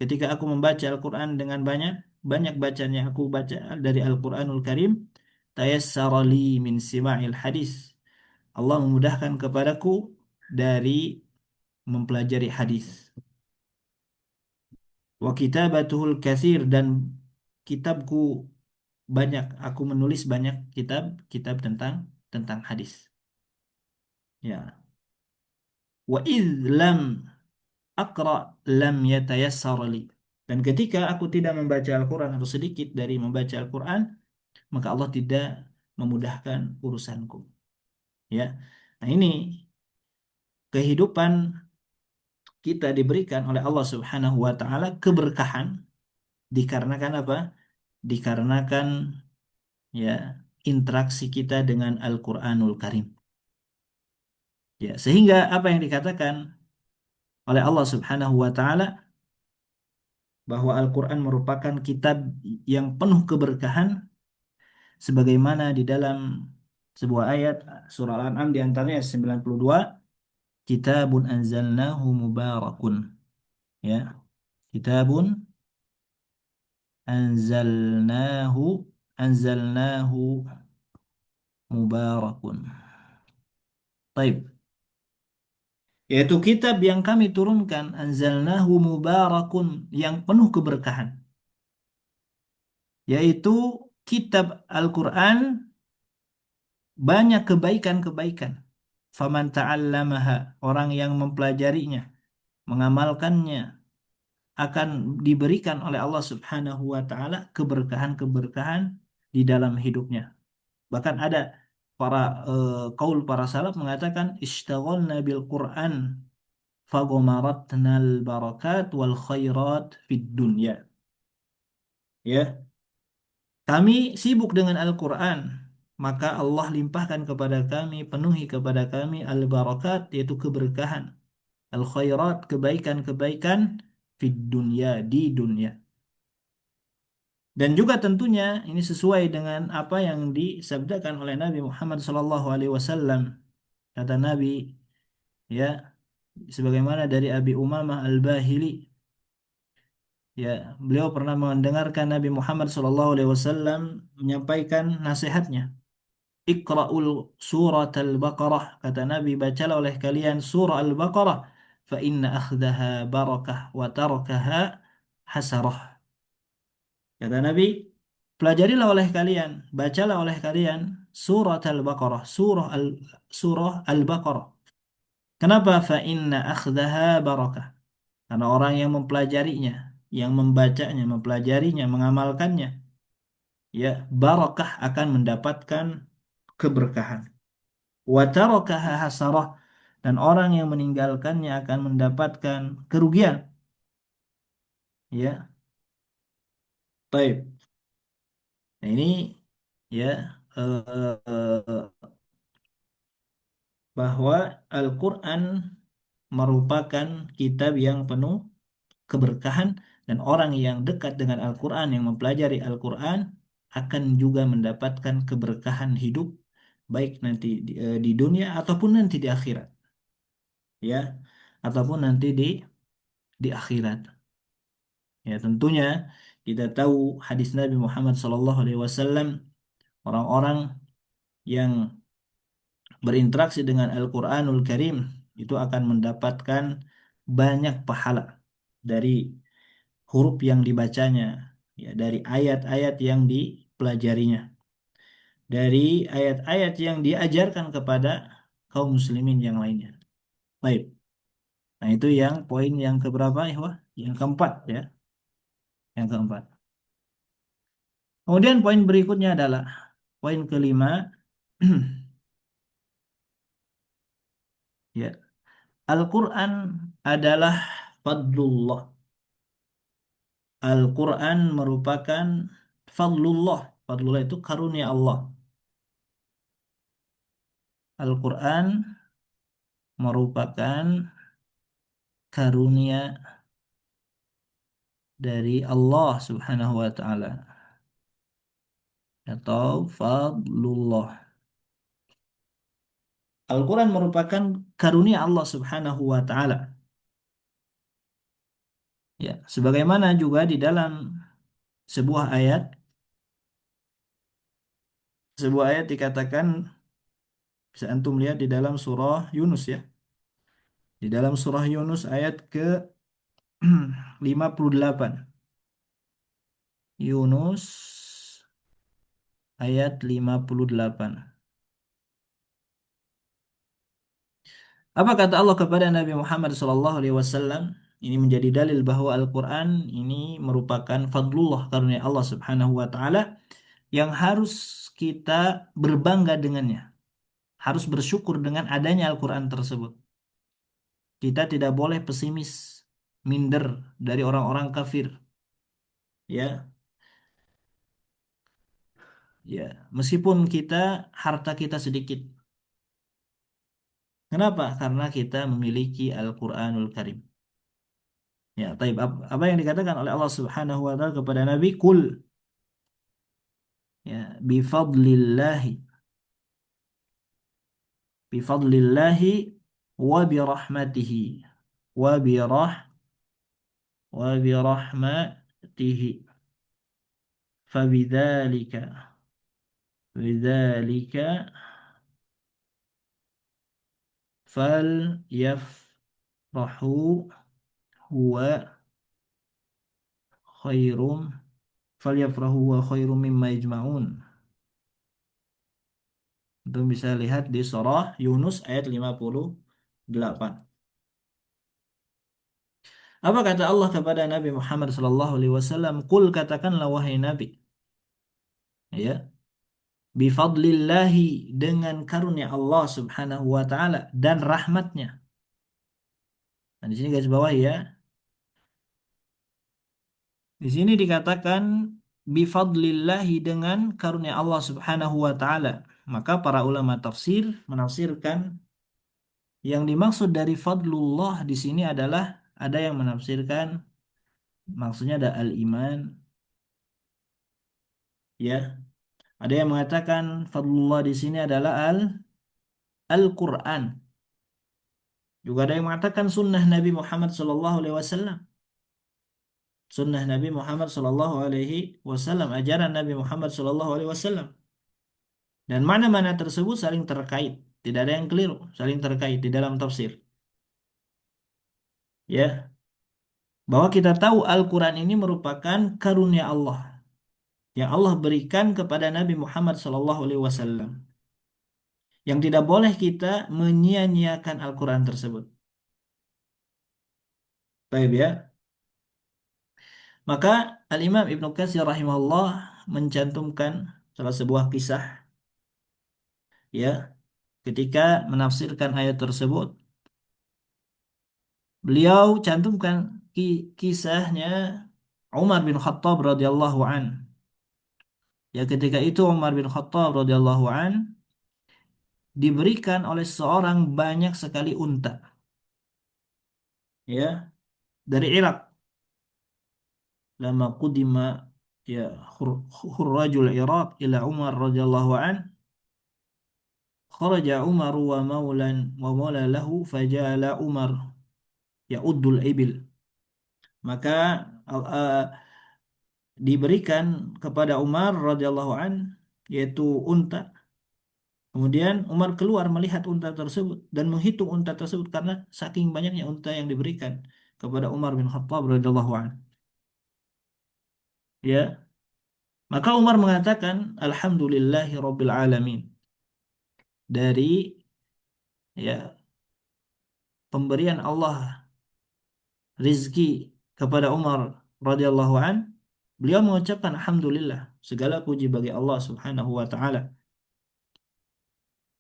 ketika aku membaca Al-Quran dengan banyak banyak bacaan yang aku baca dari Al-Quranul Karim, tayassara li min sima'il hadis. Allah memudahkan kepadaku dari mempelajari hadis. Wa kitabatuhul katsir dan kitabku banyak, aku menulis banyak kitab tentang tentang hadis. Ya. Wa idz lam aqra lam yatayassar li. Dan ketika aku tidak membaca Al-Quran atau sedikit dari membaca Al-Quran, maka Allah tidak memudahkan urusanku. Ya. Nah, ini kehidupan kita diberikan oleh Allah Subhanahu wa taala keberkahan dikarenakan apa? Dikarenakan ya interaksi kita dengan Al-Qur'anul Karim. Ya, sehingga apa yang dikatakan oleh Allah Subhanahu wa taala bahwa Al-Qur'an merupakan kitab yang penuh keberkahan sebagaimana di dalam sebuah ayat surah Al-An'am di antaranya 92, kitabun anzalnahu mubarakun. Ya, kitabun Anzalnahu anzalnahu mubarakun. Taib. Yaitu kitab yang kami turunkan, anzalnahu mubarakun, yang penuh keberkahan. Yaitu kitab Al-Quran banyak kebaikan-kebaikan. Faman ta'allamaha, orang yang mempelajarinya, mengamalkannya, akan diberikan oleh Allah Subhanahu wa taala keberkahan-keberkahan di dalam hidupnya. Bahkan ada para kaul para salaf mengatakan ishtaghalna bil Quran fagomaratnal barakat wal khairat fid dunya. Ya, kami sibuk dengan Al-Quran, maka Allah limpahkan kepada kami, penuhi kepada kami al-barakat, yaitu keberkahan, al-khairat, kebaikan-kebaikan fid dunya, di dunia. Dan juga tentunya ini sesuai dengan apa yang disabdakan oleh Nabi Muhammad SAW. Kata Nabi, ya, sebagaimana dari Abi Umamah Al-Bahili, ya, beliau pernah mendengarkan Nabi Muhammad SAW menyampaikan nasihatnya. Iqra'ul surat al-Baqarah, kata Nabi, bacalah oleh kalian surah Al-Baqarah, fa inna akhdaha barakah wa tarakaha hasarah. Kata Nabi, pelajarilah oleh kalian, bacalah oleh kalian surat Al-Baqarah, surah Al-Baqarah. Kenapa? Fa inna akhdaha barakah. Karena orang yang mempelajarinya, yang membacanya, mempelajarinya, mengamalkannya, ya, barakah, akan mendapatkan keberkahan. Wa tarakaha hasarah, dan orang yang meninggalkannya akan mendapatkan kerugian. Ya, baik. Nah, ini ya, bahwa Al-Quran merupakan kitab yang penuh keberkahan, dan orang yang dekat dengan Al-Quran, yang mempelajari Al-Quran, akan juga mendapatkan keberkahan hidup, baik nanti di dunia ataupun nanti di akhirat, ya, ataupun nanti di akhirat. Ya, tentunya kita tahu hadis Nabi Muhammad SAW, orang-orang yang berinteraksi dengan Al-Quranul Karim itu akan mendapatkan banyak pahala dari huruf yang dibacanya, ya, dari ayat-ayat yang dipelajarinya, dari ayat-ayat yang diajarkan kepada kaum muslimin yang lainnya. Baik. Nah, itu yang poin yang keberapa, ya? Yang keempat, ya. Yang keempat. Kemudian poin berikutnya adalah poin kelima, ya. Al-Quran adalah fadlullah. Al-Quran merupakan fadlullah. Fadlullah itu karunia Allah. Al-Quran merupakan karunia dari Allah Subhanahu wa taala, atau fadlullah. Al-Quran merupakan karunia Allah Subhanahu wa taala. Ya, sebagaimana juga di dalam sebuah ayat, dikatakan, bisa antum lihat di dalam surah Yunus, ya. Di dalam surah Yunus ayat ke 58. Yunus ayat 58. Apa kata Allah kepada Nabi Muhammad SAW? Ini menjadi dalil bahwa Al-Quran ini merupakan fadlullah, karunia Allah Subhanahu wa taala, yang harus kita berbangga dengannya. Harus bersyukur dengan adanya Al-Quran tersebut. Kita tidak boleh pesimis, minder dari orang-orang kafir. Ya, ya, meskipun harta kita sedikit. Kenapa? Karena kita memiliki Al-Quranul Karim. Ya, taib. Apa yang dikatakan oleh Allah Subhanahu wa taala kepada Nabi, kul, ya, bifadlillahi wa birahmatihi wa birah wa birahmatihi. fabidzalika bidzalika falyafrahu huwa khairum falyafrahu huwa khairum mimma yajma'un. Itu bisa lihat di surah Yunus ayat 58. Apa kata Allah kepada Nabi Muhammad sallallahu alaihi wasallam? Qul, katakanlah wahai Nabi, ya, bifadlillahi, dengan karunia Allah Subhanahu wa taala dan rahmatnya. Nah, di sini garis bawah ya. Di sini dikatakan bifadlillahi, dengan karunia Allah Subhanahu wa taala. Maka para ulama tafsir menafsirkan yang dimaksud dari fadlullah di sini adalah, ada yang menafsirkan maksudnya ada al-iman, ya. Ada yang mengatakan fadlullah di sini adalah Al-Quran. Juga ada yang mengatakan sunnah Nabi Muhammad SAW. Sunnah Nabi Muhammad SAW, ajaran Nabi Muhammad SAW. Dan mana-mana tersebut saling terkait. Tidak ada yang keliru, saling terkait di dalam tafsir. Ya, bahwa kita tahu Al-Quran ini merupakan karunia Allah yang Allah berikan kepada Nabi Muhammad SAW. Yang tidak boleh kita menyia-nyiakan Al-Quran tersebut. Baik ya. Maka Al-Imam Ibnu Katsir rahimahullah mencantumkan salah sebuah kisah, ya, ketika menafsirkan ayat tersebut. Beliau cantumkan kisahnya Umar bin Khattab radhiyallahu an. Ya, ketika itu Umar bin Khattab radhiyallahu an diberikan oleh seorang banyak sekali unta, ya, dari Irak. Lama qudima, ya, khurrajul Iraq ila Umar radhiyallahu an, kharaja Umar wa maulan wa maula lahu fajala Umar ya'uddul ibil. Maka diberikan kepada Umar radhiyallahu an, yaitu unta. Kemudian Umar keluar melihat unta tersebut dan menghitung unta tersebut karena saking banyaknya unta yang diberikan kepada Umar bin Khattab radhiyallahu an. Ya, maka Umar mengatakan alhamdulillahi rabbil alamin, dari, ya, pemberian Allah rizki kepada Umar radhiyallahu an. Beliau mengucapkan alhamdulillah, segala puji bagi Allah Subhanahu wa taala.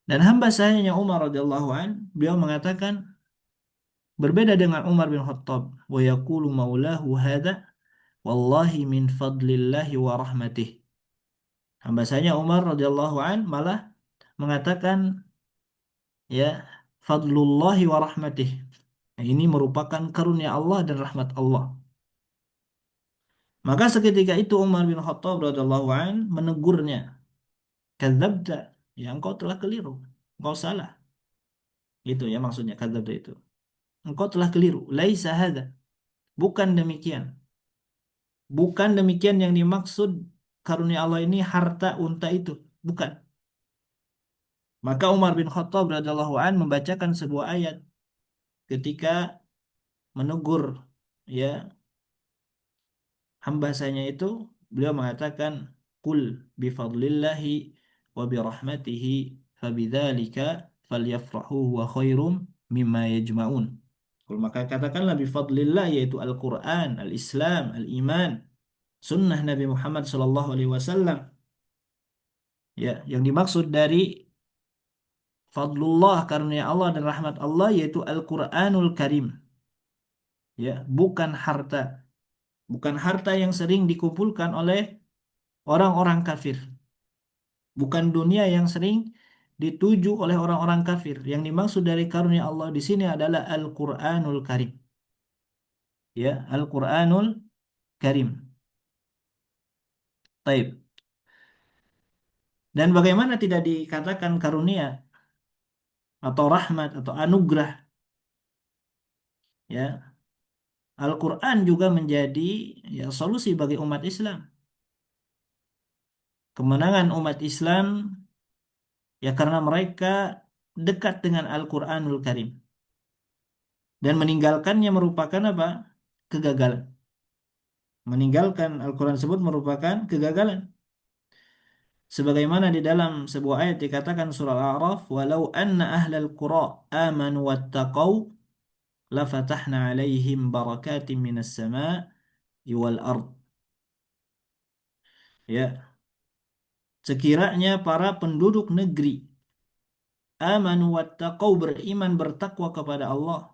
Dan hamba sahanya Umar radhiyallahu an, beliau mengatakan berbeda dengan Umar bin Khattab, wa yaqulu maulahu hadza wallahi min fadlillahi wa rahmatih. Hamba sahanya Umar radhiyallahu an malah mengatakan, ya, fadlullahi wa rahmatih. Nah, ini merupakan karunia Allah dan rahmat Allah. Maka seketika itu Umar bin Khattab radhiyallahu an menegurnya, kadzabta, ya, engkau telah keliru, engkau salah. Itu ya maksudnya kadzabta itu. Engkau telah keliru. Laisa hadza. Bukan demikian. Bukan demikian yang dimaksud karunia Allah ini harta unta itu. Bukan. Maka Umar bin Khattab radhiyallahu an membacakan sebuah ayat ketika menegur, ya, hamba sahanya itu. Beliau mengatakan qul bifadlillahi wa birahmatihi fabidzalika falyafrahu wa khairum mimma yajma'un. Maka katakanlah bifadlillah, yaitu Al-Quran, Al-Islam, Al-Iman, sunnah Nabi Muhammad SAW. Ya, yang dimaksud dari fadlullah, karunia Allah dan rahmat Allah, yaitu Al-Quranul Karim. Ya, bukan harta. Bukan harta yang sering dikumpulkan oleh orang-orang kafir. Bukan dunia yang sering dituju oleh orang-orang kafir. Yang dimaksud dari karunia Allah di sini adalah Al-Quranul Karim. Ya, Al-Quranul Karim. Taib. Dan bagaimana tidak dikatakan karunia atau rahmat atau anugerah, ya. Al-Quran juga menjadi, ya, solusi bagi umat Islam. kemenangan umat Islam ya karena mereka dekat dengan Al-Qur'anul Karim dan meninggalkannya merupakan apa? Kegagalan. Meninggalkan Al-Quran tersebut merupakan kegagalan. Sebagaimana di dalam sebuah ayat dikatakan surah Al-A'raf, "Walau anna ahlal qura amanu wattaqau lafatahna 'alaihim barakatim minas sama'i wal ard." Ya, sekiranya para penduduk negeri amanu wattaqau beriman bertakwa kepada Allah,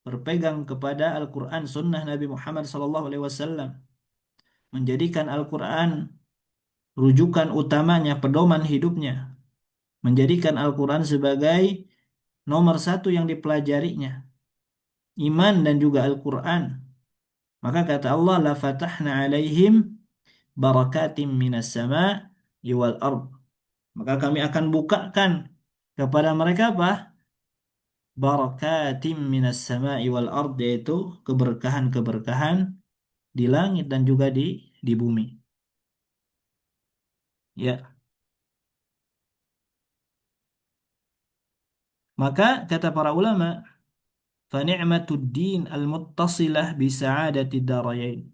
berpegang kepada Al-Quran sunnah Nabi Muhammad SAW, menjadikan Al-Quran rujukan utamanya, pedoman hidupnya, menjadikan Al-Quran sebagai nomor satu yang dipelajarinya, iman dan juga Al-Quran. Maka kata Allah, la fatahna alaihim barakatim minas sama'i wal ard. Maka kami akan bukakan kepada mereka apa? Barakatim minas sama'i wal ard, yaitu keberkahan-keberkahan di langit dan juga di bumi. Ya, maka kata para ulama, fa ni'matud din al-muttasilah bi sa'adati darayain.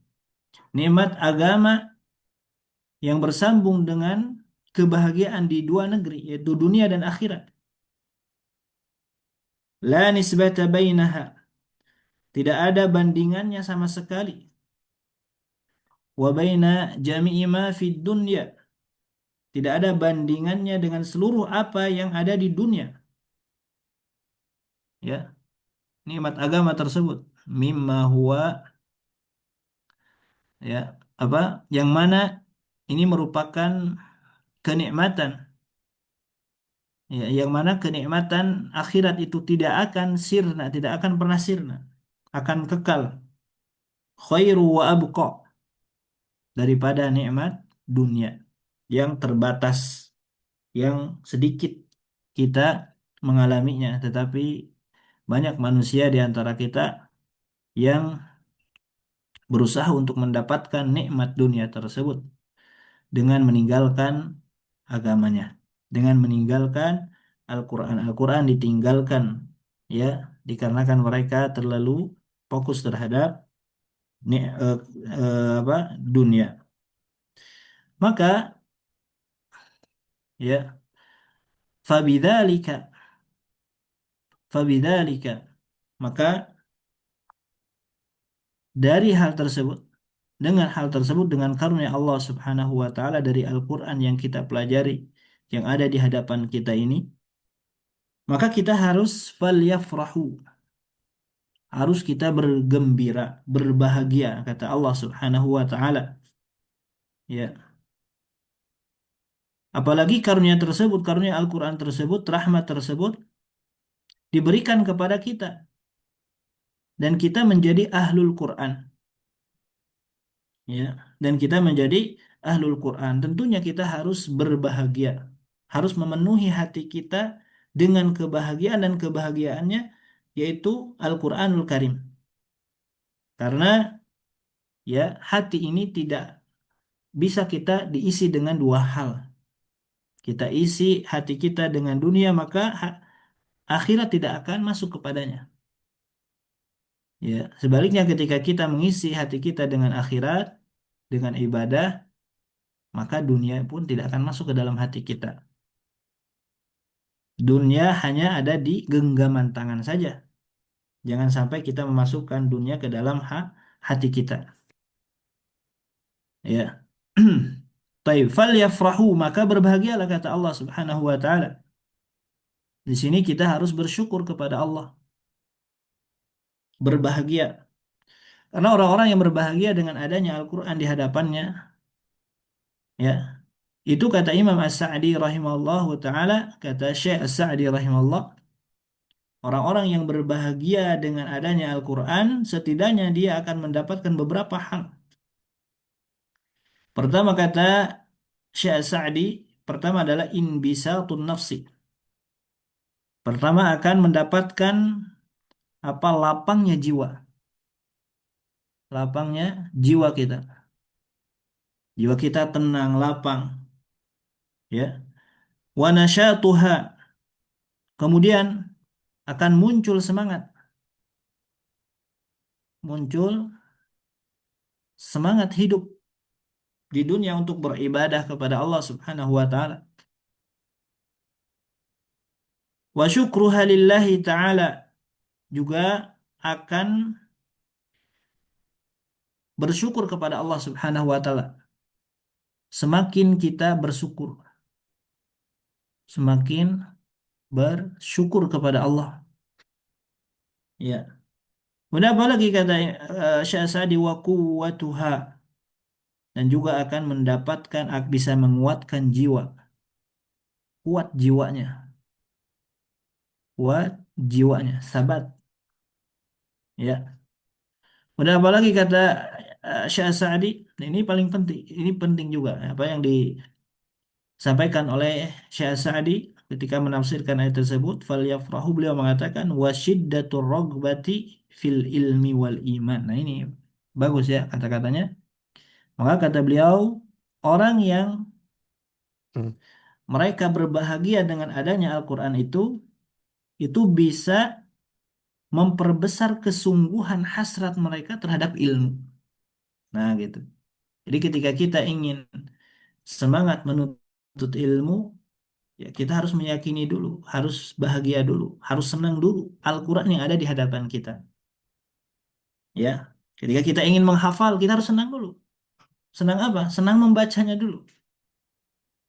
Nikmat agama yang bersambung dengan kebahagiaan di dua negeri, yaitu dunia dan akhirat. La nisbata bainaha. Tidak ada bandingannya sama sekali. Wa baina jami'i ma fid dunya. Tidak ada bandingannya dengan seluruh apa yang ada di dunia. Ya, nikmat agama tersebut. Mimma huwa, ya, apa? Yang mana ini merupakan kenikmatan, ya, yang mana kenikmatan akhirat itu tidak akan sirna, tidak akan pernah sirna, akan kekal, khairu wa abqa, daripada nikmat dunia yang terbatas, yang sedikit kita mengalaminya, tetapi banyak manusia di antara kita yang berusaha untuk mendapatkan nikmat dunia tersebut dengan meninggalkan agamanya, dengan meninggalkan Al-Quran. Al-Quran ditinggalkan, ya, dikarenakan mereka terlalu fokus terhadap eh, apa, dunia. Maka ya, fabidzalika fabidzalika maka dari hal tersebut, dengan hal tersebut, dengan karunia Allah Subhanahu wa taala dari Al-Qur'an yang kita pelajari, yang ada di hadapan kita ini, maka kita harus falyafrahu, harus kita bergembira, berbahagia, kata Allah Subhanahu wa taala. Ya, apalagi karunia tersebut, karunia Al-Qur'an tersebut, rahmat tersebut diberikan kepada kita dan kita menjadi ahlul Quran, ya, dan kita menjadi ahlul Quran. Tentunya kita harus berbahagia, harus memenuhi hati kita dengan kebahagiaan, dan kebahagiaannya yaitu Al-Quranul Karim. Karena ya, hati ini tidak bisa kita diisi dengan dua hal. Kita isi hati kita dengan dunia, maka akhirat tidak akan masuk kepadanya. Ya, sebaliknya ketika kita mengisi hati kita dengan akhirat, dengan ibadah, maka dunia pun tidak akan masuk ke dalam hati kita. Dunia hanya ada di genggaman tangan saja. Jangan sampai kita memasukkan dunia ke dalam hati kita. Ya. Taib falyafrahu, maka berbahagialah, kata Allah Subhanahu wa taala. Di sini kita harus bersyukur kepada Allah. Berbahagia. Karena orang-orang yang berbahagia dengan adanya Al-Qur'an di hadapannya, ya, itu kata Imam As-Sa'di rahimahullah taala, kata Syekh As-Sa'di rahimahullah, orang-orang yang berbahagia dengan adanya Al-Quran, setidaknya dia akan mendapatkan beberapa hal. Pertama kata Syekh Sa'di, pertama adalah inbisatun nafsi. Pertama akan mendapatkan apa, lapangnya jiwa. Lapangnya jiwa kita. Jiwa kita tenang, lapang. Ya. Wa nasyatuha, kemudian akan muncul semangat, muncul semangat hidup di dunia untuk beribadah kepada Allah Subhanahu wa taala. Wa syukruha lillahi taala, juga akan bersyukur kepada Allah Subhanahu wa taala. Semakin kita bersyukur, semakin bersyukur kepada Allah. Ya. Kemudian apa lagi kata Syekh Sa'di, wa quwwatuha, dan juga akan mendapatkan bisa menguatkan jiwa, kuat jiwanya, kuat jiwanya, sabat. Ya. Kemudian apa lagi kata Syekh Sa'di? Nah, ini paling penting, ini penting juga apa yang disampaikan oleh Syekh Sa'di ketika menafsirkan ayat tersebut. Falyafrahu, beliau mengatakan wasyiddatur ragbati fil ilmi wal iman. Nah, ini bagus ya kata-katanya. Maka kata beliau, orang yang mereka berbahagia dengan adanya Al-Quran itu bisa memperbesar kesungguhan hasrat mereka terhadap ilmu. Nah, gitu. Jadi ketika kita ingin semangat menuntut ilmu, ya kita harus meyakini dulu, harus bahagia dulu, harus senang dulu Al-Quran yang ada di hadapan kita. Ya, ketika kita ingin menghafal, kita harus senang dulu. Senang apa? Senang membacanya dulu.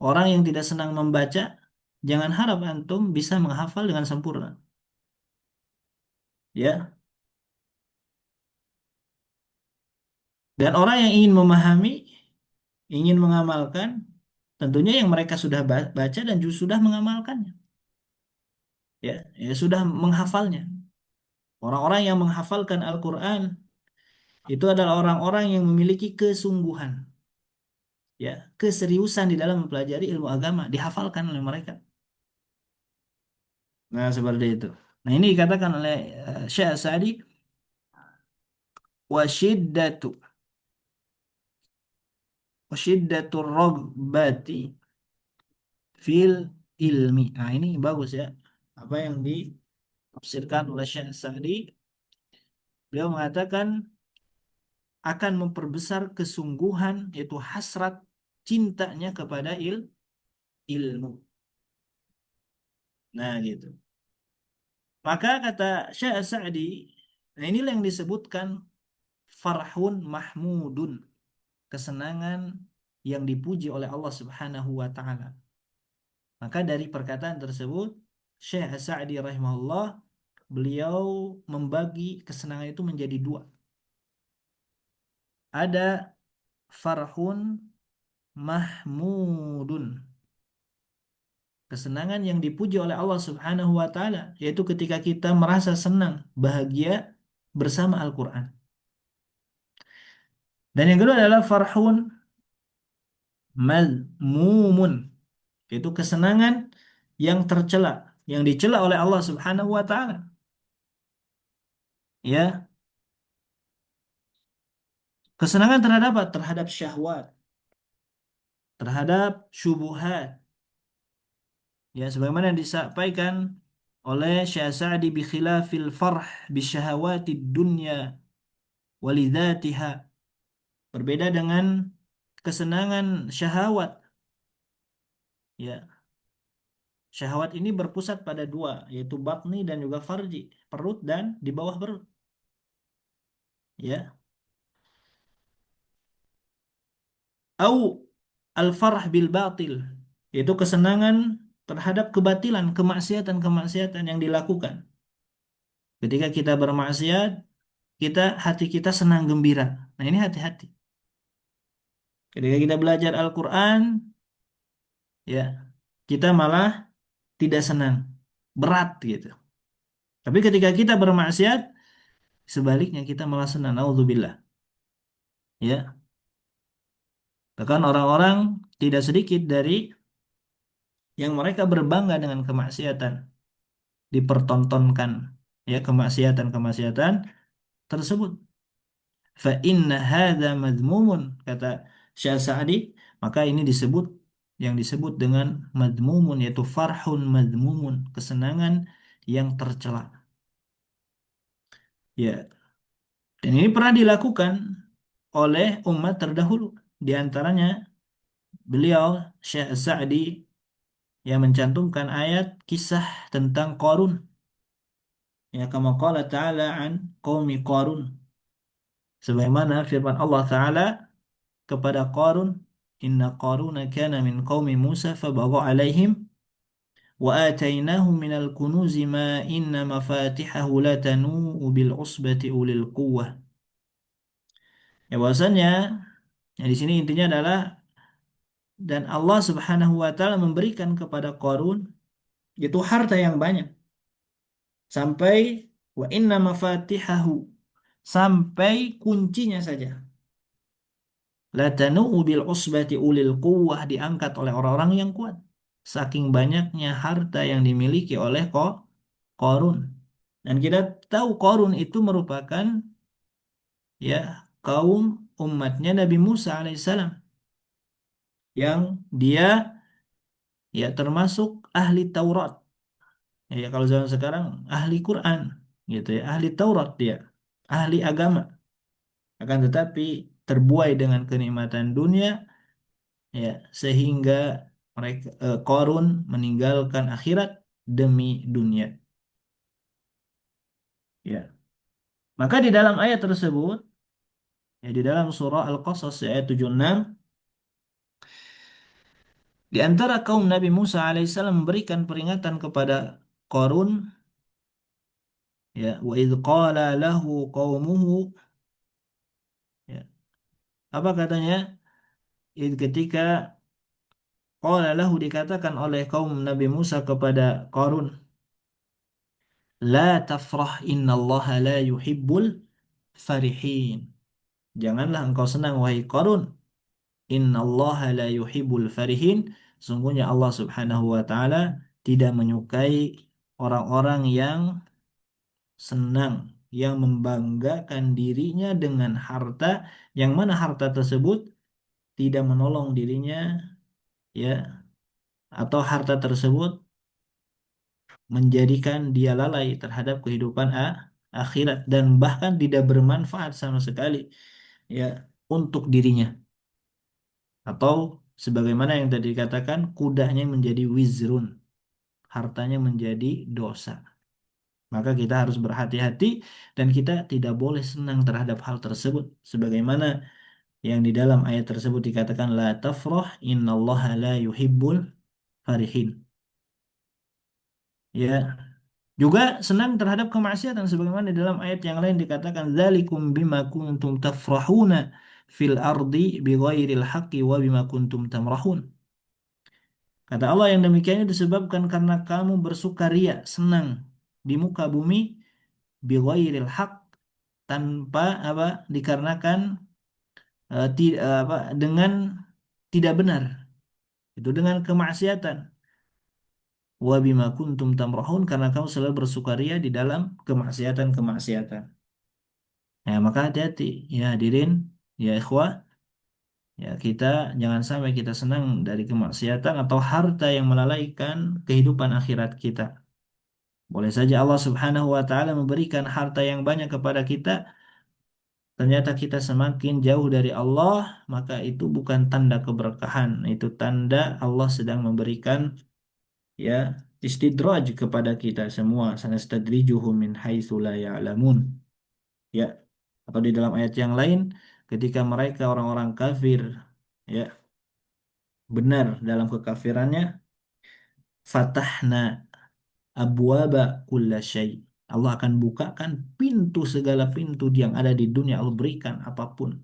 Orang yang tidak senang membaca, jangan harap antum bisa menghafal dengan sempurna. Ya, dan orang yang ingin memahami, ingin mengamalkan, tentunya yang mereka sudah baca dan juga sudah mengamalkannya. Ya, sudah menghafalnya. Orang-orang yang menghafalkan Al-Quran itu adalah orang-orang yang memiliki kesungguhan, ya, keseriusan di dalam mempelajari ilmu agama, dihafalkan oleh mereka. Nah, seperti itu. Nah, ini dikatakan oleh Syekh Sa'di, wasyiddatu wasyiddatur ragbati fil ilmi. Nah, ini bagus ya. Apa yang ditafsirkan oleh Syekh Sa'di, beliau mengatakan akan memperbesar kesungguhan, yaitu hasrat cintanya kepada ilmu. Nah, gitu. Maka kata Syekh Sa'di, nah inilah yang disebutkan farhun mahmudun, kesenangan yang dipuji oleh Allah Subhanahu wa taala. Maka dari perkataan tersebut, Syekh Sa'di rahimahullah, beliau membagi kesenangan itu menjadi dua. Ada farhun mahmudun, kesenangan yang dipuji oleh Allah Subhanahu wa taala, yaitu ketika kita merasa senang, bahagia bersama Al-Qur'an. Dan yang kedua adalah farhun mazmumun, yaitu kesenangan yang tercela, yang dicela oleh Allah Subhanahu wa taala. Ya, kesenangan terhadap apa? Terhadap syahwat, terhadap syubuhat. Ya, sebagaimana yang disampaikan oleh Syekh Sa'di, bi khilafil farh bi syahawatid dunya walidzatiha. Berbeda dengan kesenangan syahwat. Ya, syahwat ini berpusat pada dua, yaitu batni dan juga farji, perut dan di bawah perut. Ya, au al-farh bil batil, yaitu kesenangan terhadap kebatilan, kemaksiatan-kemaksiatan yang dilakukan. Ketika kita bermaksiat, hati kita senang gembira. Nah, ini hati-hati. Ketika kita belajar Al-Quran, ya, kita malah tidak senang, berat gitu. Tapi ketika kita bermaksiat, sebaliknya kita malah senang. Nauzubillah. Ya, bahkan orang-orang tidak sedikit dari yang mereka berbangga dengan kemaksiatan, dipertontonkan ya kemaksiatan-kemaksiatan tersebut. Fa inna hadza madmumun, kata Syekh Sa'di, maka ini disebut yang disebut dengan madmumun, yaitu farhun madmumun, kesenangan yang tercela. Ya, dan ini pernah dilakukan oleh umat terdahulu. Di antaranya beliau Syekh Sa'di yang mencantumkan ayat kisah tentang Qarun. Ya, kama qala ta'ala an qaumi Qarun. Sebagaimana firman Allah Ta'ala kepada Qarun, inna Qaruna kana min qaumi Musa fabagha alaihim wa atainahu minal kunuzi ma inna mafatihahu latanu bil usbati ulil quwwah. Ya, bahwasanya di sini intinya adalah dan Allah Subhanahu wa taala memberikan kepada Qarun itu harta yang banyak sampai wa inna mafatihahu, sampai kuncinya saja latanu bil usbati ulil quwwah, diangkat oleh orang-orang yang kuat saking banyaknya harta yang dimiliki oleh Qarun. Dan kita tahu Qarun itu merupakan ya kaum umatnya Nabi Musa alaihissalam yang dia ya termasuk ahli Taurat. Ya kalau zaman sekarang ahli Quran gitu ya, ahli Taurat dia, ahli agama. Akan tetapi terbuai dengan kenikmatan dunia ya sehingga mereka Qarun meninggalkan akhirat demi dunia. Ya. Maka di dalam ayat tersebut ya di dalam surah Al-Qasas ayat 76, di antara kaum Nabi Musa alaihissalam memberikan peringatan kepada Qarun, ya wa idz qala lahu qaumuhu, ya apa katanya, ketika qala lahu, dikatakan oleh kaum Nabi Musa kepada Qarun, la tafrah innallaha la yuhibbul farihin. Janganlah engkau senang wahai Qarun, innallaha la yuhibbul farihin. Sungguhnya Allah Subhanahu wa taala tidak menyukai orang-orang yang senang, yang membanggakan dirinya dengan harta yang mana harta tersebut tidak menolong dirinya, ya, atau harta tersebut menjadikan dia lalai terhadap kehidupan akhirat dan bahkan tidak bermanfaat sama sekali ya untuk dirinya, atau sebagaimana yang tadi dikatakan kudanya menjadi wizrun, hartanya menjadi dosa. Maka kita harus berhati-hati dan kita tidak boleh senang terhadap hal tersebut sebagaimana yang di dalam ayat tersebut dikatakan la tafrah innallaha la yuhibbul farihin. Ya, juga senang terhadap kemaksiatan sebagaimana di dalam ayat yang lain dikatakan dzalikum bima kuntum tafrahuna fil ardi bighairil haqqi wa bima kuntum tamrahun. Kata Allah yang demikian itu disebabkan karena kamu bersukaria, senang di muka bumi bighairil haqq, tanpa apa, dikarenakan dengan tidak benar, itu dengan kemaksiatan. Wa bima kuntum tamrahun, karena kamu selalu bersukaria di dalam kemaksiatan-kemaksiatan. Nah, maka hati-hati ya hadirin, ya ikhwah, ya kita jangan sampai kita senang dari kemaksiatan atau harta yang melalaikan kehidupan akhirat kita. Boleh saja Allah Subhanahu wa taala memberikan harta yang banyak kepada kita, ternyata kita semakin jauh dari Allah, maka itu bukan tanda keberkahan, itu tanda Allah sedang memberikan ya istidraj kepada kita semua, sanastadrijuhum min haitsu la ya'lamun. Ya, atau di dalam ayat yang lain ketika mereka orang-orang kafir ya benar dalam kekafirannya, fatahna abwaba kullasyai, Allah akan bukakan pintu, segala pintu yang ada di dunia Allah berikan apapun.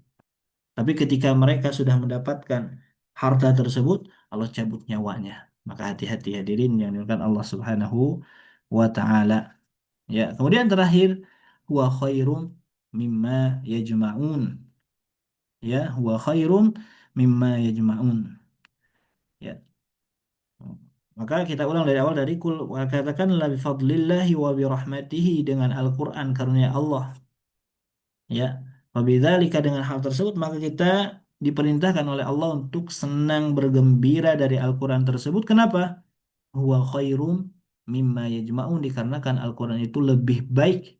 Tapi ketika mereka sudah mendapatkan harta tersebut, Allah cabut nyawanya. Maka hati-hati hadirin yang dimuliakan Allah Subhanahu wa taala. Ya, kemudian terakhir, huwa khairum mimma yajma'un. Ya, huwa khairum mimma yajma'un. Ya. Maka kita ulang dari awal, dari kul, katakanlah bi fadlillahi wa bi rahmatihi, dengan Al-Qur'an karunia Allah. Ya. Wabidzalika, dengan hal tersebut maka kita diperintahkan oleh Allah untuk senang bergembira dari Al-Quran tersebut. Kenapa? Huwa khairum mimma yajma'un, dikarenakan Al-Quran itu lebih baik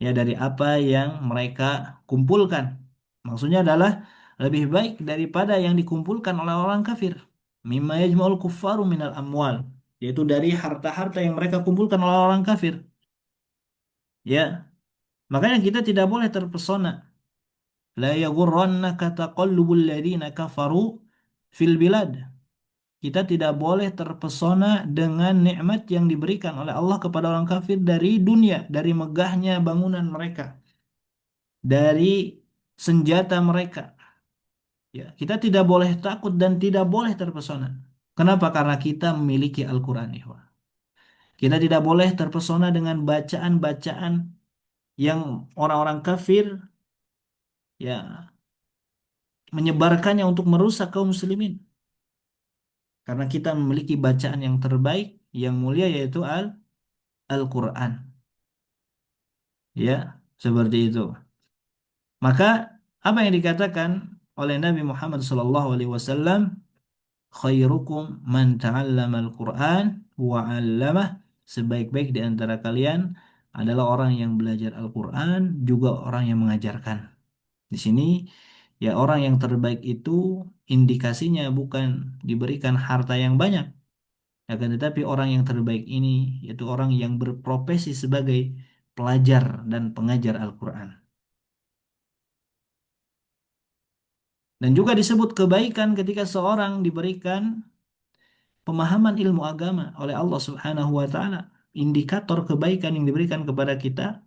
ya dari apa yang mereka kumpulkan. Maksudnya adalah lebih baik daripada yang dikumpulkan oleh orang kafir. Mimma yajma'ul kuffaru minal amwal, yaitu dari harta-harta yang mereka kumpulkan oleh orang kafir. Ya, makanya kita tidak boleh terpesona. La yaghurrannaka taqallubul ladzina kafaru fil bilad. Kita tidak boleh terpesona dengan nikmat yang diberikan oleh Allah kepada orang kafir dari dunia, dari megahnya bangunan mereka, dari senjata mereka. Ya, kita tidak boleh takut dan tidak boleh terpesona. Kenapa? Karena kita memiliki Al-Quran. Ikhwan. Kita tidak boleh terpesona dengan bacaan-bacaan yang orang-orang kafir ya menyebarkannya untuk merusak kaum muslimin. Karena kita memiliki bacaan yang terbaik, yang mulia, yaitu Al-Quran. Ya, seperti itu. Maka apa yang dikatakan oleh Nabi Muhammad SAW, khairukum man ta'allama al-Quran wa 'allamah, sebaik-baik di antara kalian adalah orang yang belajar Al-Quran juga orang yang mengajarkan. Di sini ya orang yang terbaik itu indikasinya bukan diberikan harta yang banyak, akan tetapi orang yang terbaik ini yaitu orang yang berprofesi sebagai pelajar dan pengajar Al-Quran. Dan juga disebut kebaikan ketika seorang diberikan pemahaman ilmu agama oleh Allah Subhanahu wa taala. Indikator kebaikan yang diberikan kepada kita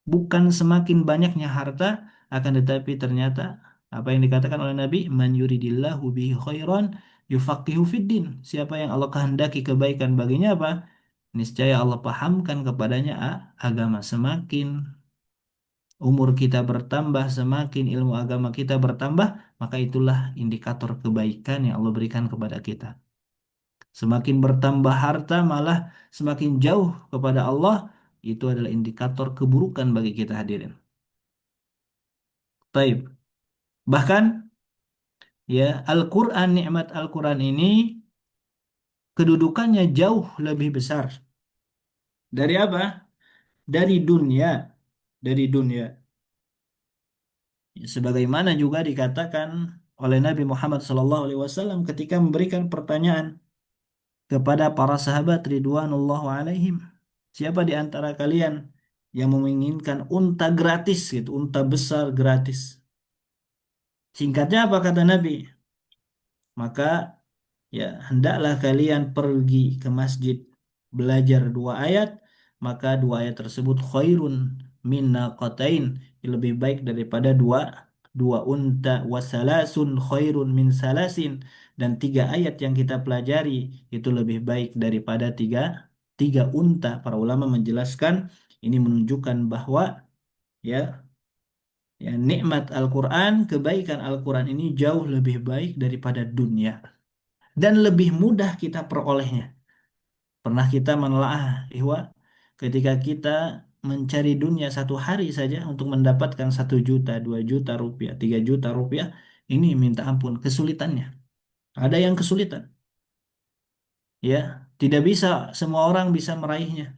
bukan semakin banyaknya harta, akan tetapi ternyata apa yang dikatakan oleh Nabi, man yuridillahu bihi khairan yufaqihu fiddin. Siapa yang Allah kehendaki kebaikan baginya apa? Niscaya Allah pahamkan kepadanya agama. Semakin umur kita bertambah, semakin ilmu agama kita bertambah, maka itulah indikator kebaikan yang Allah berikan kepada kita. Semakin bertambah harta malah semakin jauh kepada Allah, itu adalah indikator keburukan bagi kita hadirin. Taib. Bahkan ya Al-Quran, nikmat Al-Quran ini kedudukannya jauh lebih besar. Dari apa? Dari dunia. Dari dunia. Sebagaimana juga dikatakan oleh Nabi Muhammad SAW ketika memberikan pertanyaan kepada para sahabat Ridwanullah alaihim. Siapa di antara kalian yang menginginkan unta gratis gitu, unta besar gratis? Singkatnya apa kata Nabi? Maka ya hendaklah kalian pergi ke masjid belajar 2 ayat, maka 2 ayat tersebut khairun min naqatain, lebih baik daripada dua dua unta, wasalasun khairun min salasin, dan 3 ayat yang kita pelajari itu lebih baik daripada tiga tiga unta. Para ulama menjelaskan ini menunjukkan bahwa ya ya nikmat Al-Quran, kebaikan Al-Quran ini jauh lebih baik daripada dunia dan lebih mudah kita perolehnya. Pernah kita menelaah, ihwa, ketika kita mencari dunia 1 hari saja untuk mendapatkan 1 juta, 2 juta rupiah, 3 juta rupiah, ini minta ampun kesulitannya. Ada yang kesulitan, ya, tidak bisa semua orang bisa meraihnya.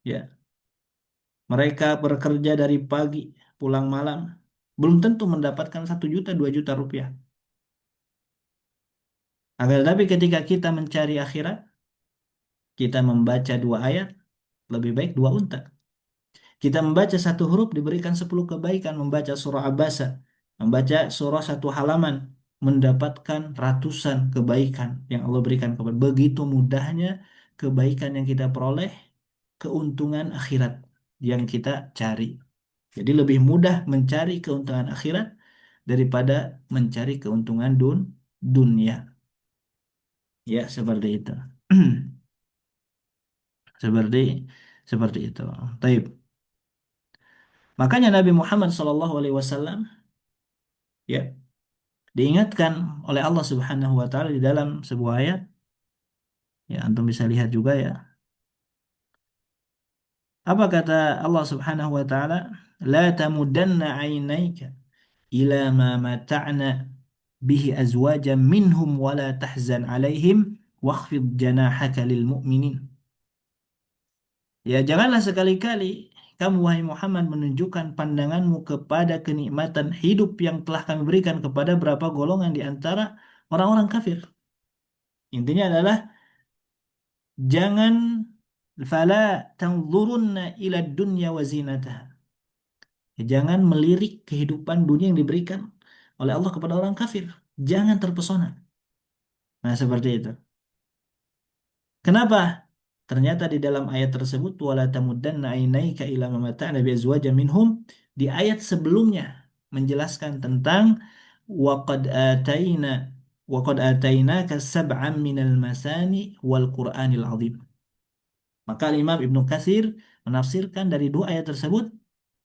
Ya, mereka bekerja dari pagi pulang malam, belum tentu mendapatkan 1 juta, 2 juta rupiah. Akan tetapi ketika kita mencari akhirat, kita membaca 2 ayat, lebih baik 2 unta. Kita membaca 1 huruf diberikan 10 kebaikan. Membaca surah Abasa, membaca surah 1 halaman, mendapatkan ratusan kebaikan yang Allah berikan kepada. Begitu mudahnya kebaikan yang kita peroleh, keuntungan akhirat yang kita cari. Jadi lebih mudah mencari keuntungan akhirat daripada mencari keuntungan dunia. Ya, seperti itu. Seperti seperti itu. Taib. Makanya Nabi Muhammad SAW ya diingatkan oleh Allah Subhanahu wa taala di dalam sebuah ayat, ya antum bisa lihat juga ya. Apa kata Allah Subhanahu wa taala? La tamuddanna 'ainaika ila ma mata'na bihi azwajan minhum wa la tahzan alaihim wakhfid janahaka lil mu'minin. Ya, janganlah sekali-kali kamu, wahai Muhammad, menunjukkan pandanganmu kepada kenikmatan hidup yang telah kami berikan kepada beberapa golongan di antara orang-orang kafir. Intinya adalah jangan fala tanzurunna ila dunya wa zinataha. Jangan melirik kehidupan dunia yang diberikan oleh Allah kepada orang kafir. Jangan terpesona. Nah, seperti itu. Kenapa? Ternyata di dalam ayat tersebut wala tamuddanna ainaika ila ma mata'na bi azwajin minhum, di ayat sebelumnya menjelaskan tentang waqad ataina waqad atainaka sab'an minal masani wal Qur'anil azim. Maka Imam Ibnu Katsir menafsirkan dari dua ayat tersebut,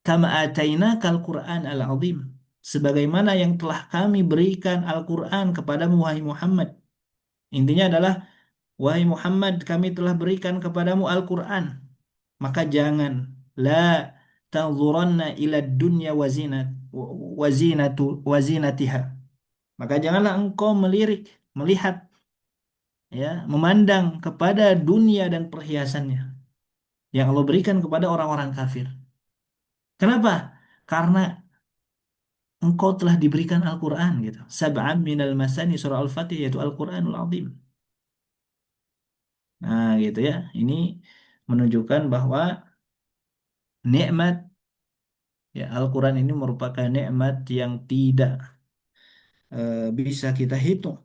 kama atainakal Qur'an al-azim, sebagaimana yang telah kami berikan Al-Qur'an kepadamu wahai Muhammad. Intinya adalah, wahai Muhammad, kami telah berikan kepadamu Al-Quran. Maka jangan la tanzuranna ila dunya wazinatiha. Maka janganlah engkau melirik, melihat, ya, memandang kepada dunia dan perhiasannya yang Allah berikan kepada orang-orang kafir. Kenapa? Karena engkau telah diberikan Al-Quran gitu. Sab'an minal masani surah Al-Fatih, yaitu Al-Quranul Azim. Nah, gitu ya. Ini menunjukkan bahwa nikmat, ya, Al-Quran ini merupakan nikmat yang tidak bisa kita hitung,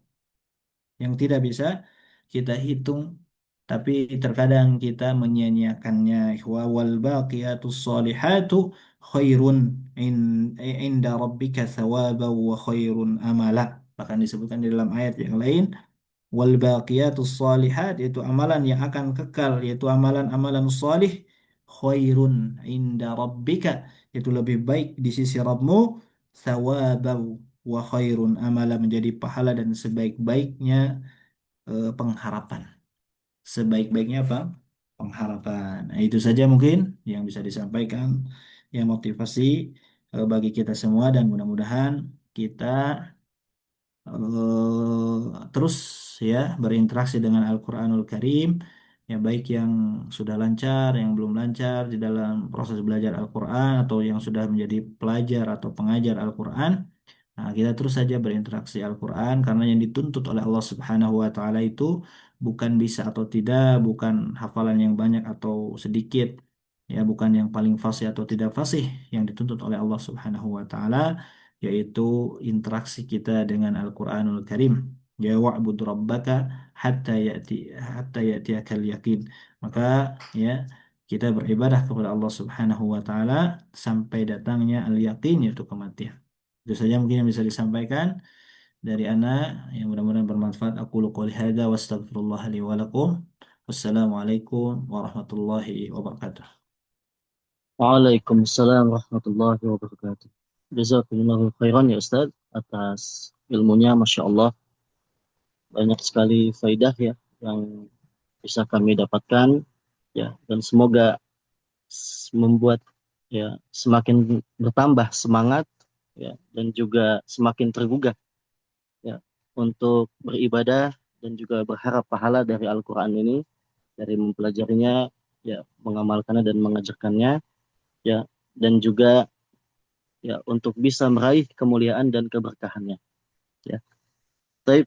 yang tidak bisa kita hitung, tapi terkadang kita menyia-nyiakannya. Wal baqiyatus salihatu khairun inda rabbika thawaban wa khairun amala. Bahkan disebutkan di dalam ayat yang lain, wal baqiyatus shalihat, yaitu amalan yang akan kekal, yaitu amalan-amalan salih, khairun inda rabbika, itu lebih baik di sisi Rabbmu, thawabau wa khairun amala, menjadi pahala dan sebaik-baiknya pengharapan. Sebaik-baiknya apa? Pengharapan. Nah, itu saja mungkin yang bisa disampaikan, yang motivasi bagi kita semua, dan mudah-mudahan kita terus, ya, berinteraksi dengan Al-Quranul Karim, ya, baik yang sudah lancar, yang belum lancar di dalam proses belajar Al-Quran, atau yang sudah menjadi pelajar atau pengajar Al-Quran. Nah, kita terus saja berinteraksi Al-Quran, karena yang dituntut oleh Allah Subhanahu wa Ta'ala itu bukan bisa atau tidak, bukan hafalan yang banyak atau sedikit, ya, bukan yang paling fasih atau tidak fasih. Yang dituntut oleh Allah Subhanahu wa Ta'ala yaitu interaksi kita dengan Al-Quranul Karim. Ya, wa'bud rabbaka hatta ya'tiyakal yakin. Maka, ya, kita beribadah kepada Allah Subhanahu wa Ta'ala sampai datangnya al-yaqin, yaitu kematian. Itu saja mungkin yang bisa disampaikan dari ana, yang mudah-mudahan bermanfaat. Aku qouli hadza wa astaghfirullah li wa lakum. Wassalamualaikum warahmatullahi wabarakatuh. Waalaikumsalam warahmatullahi wabarakatuh. Jazakumullahu khairan ya Ustaz atas ilmunya, Masya Allah. Banyak sekali faidah ya yang bisa kami dapatkan, ya, dan semoga membuat, ya, semakin bertambah semangat, ya, dan juga semakin tergugah, ya, untuk beribadah dan juga berharap pahala dari Al-Quran ini, dari mempelajarinya, ya, mengamalkannya dan mengajarkannya, ya, dan juga, ya, untuk bisa meraih kemuliaan dan keberkahannya, ya. Tapi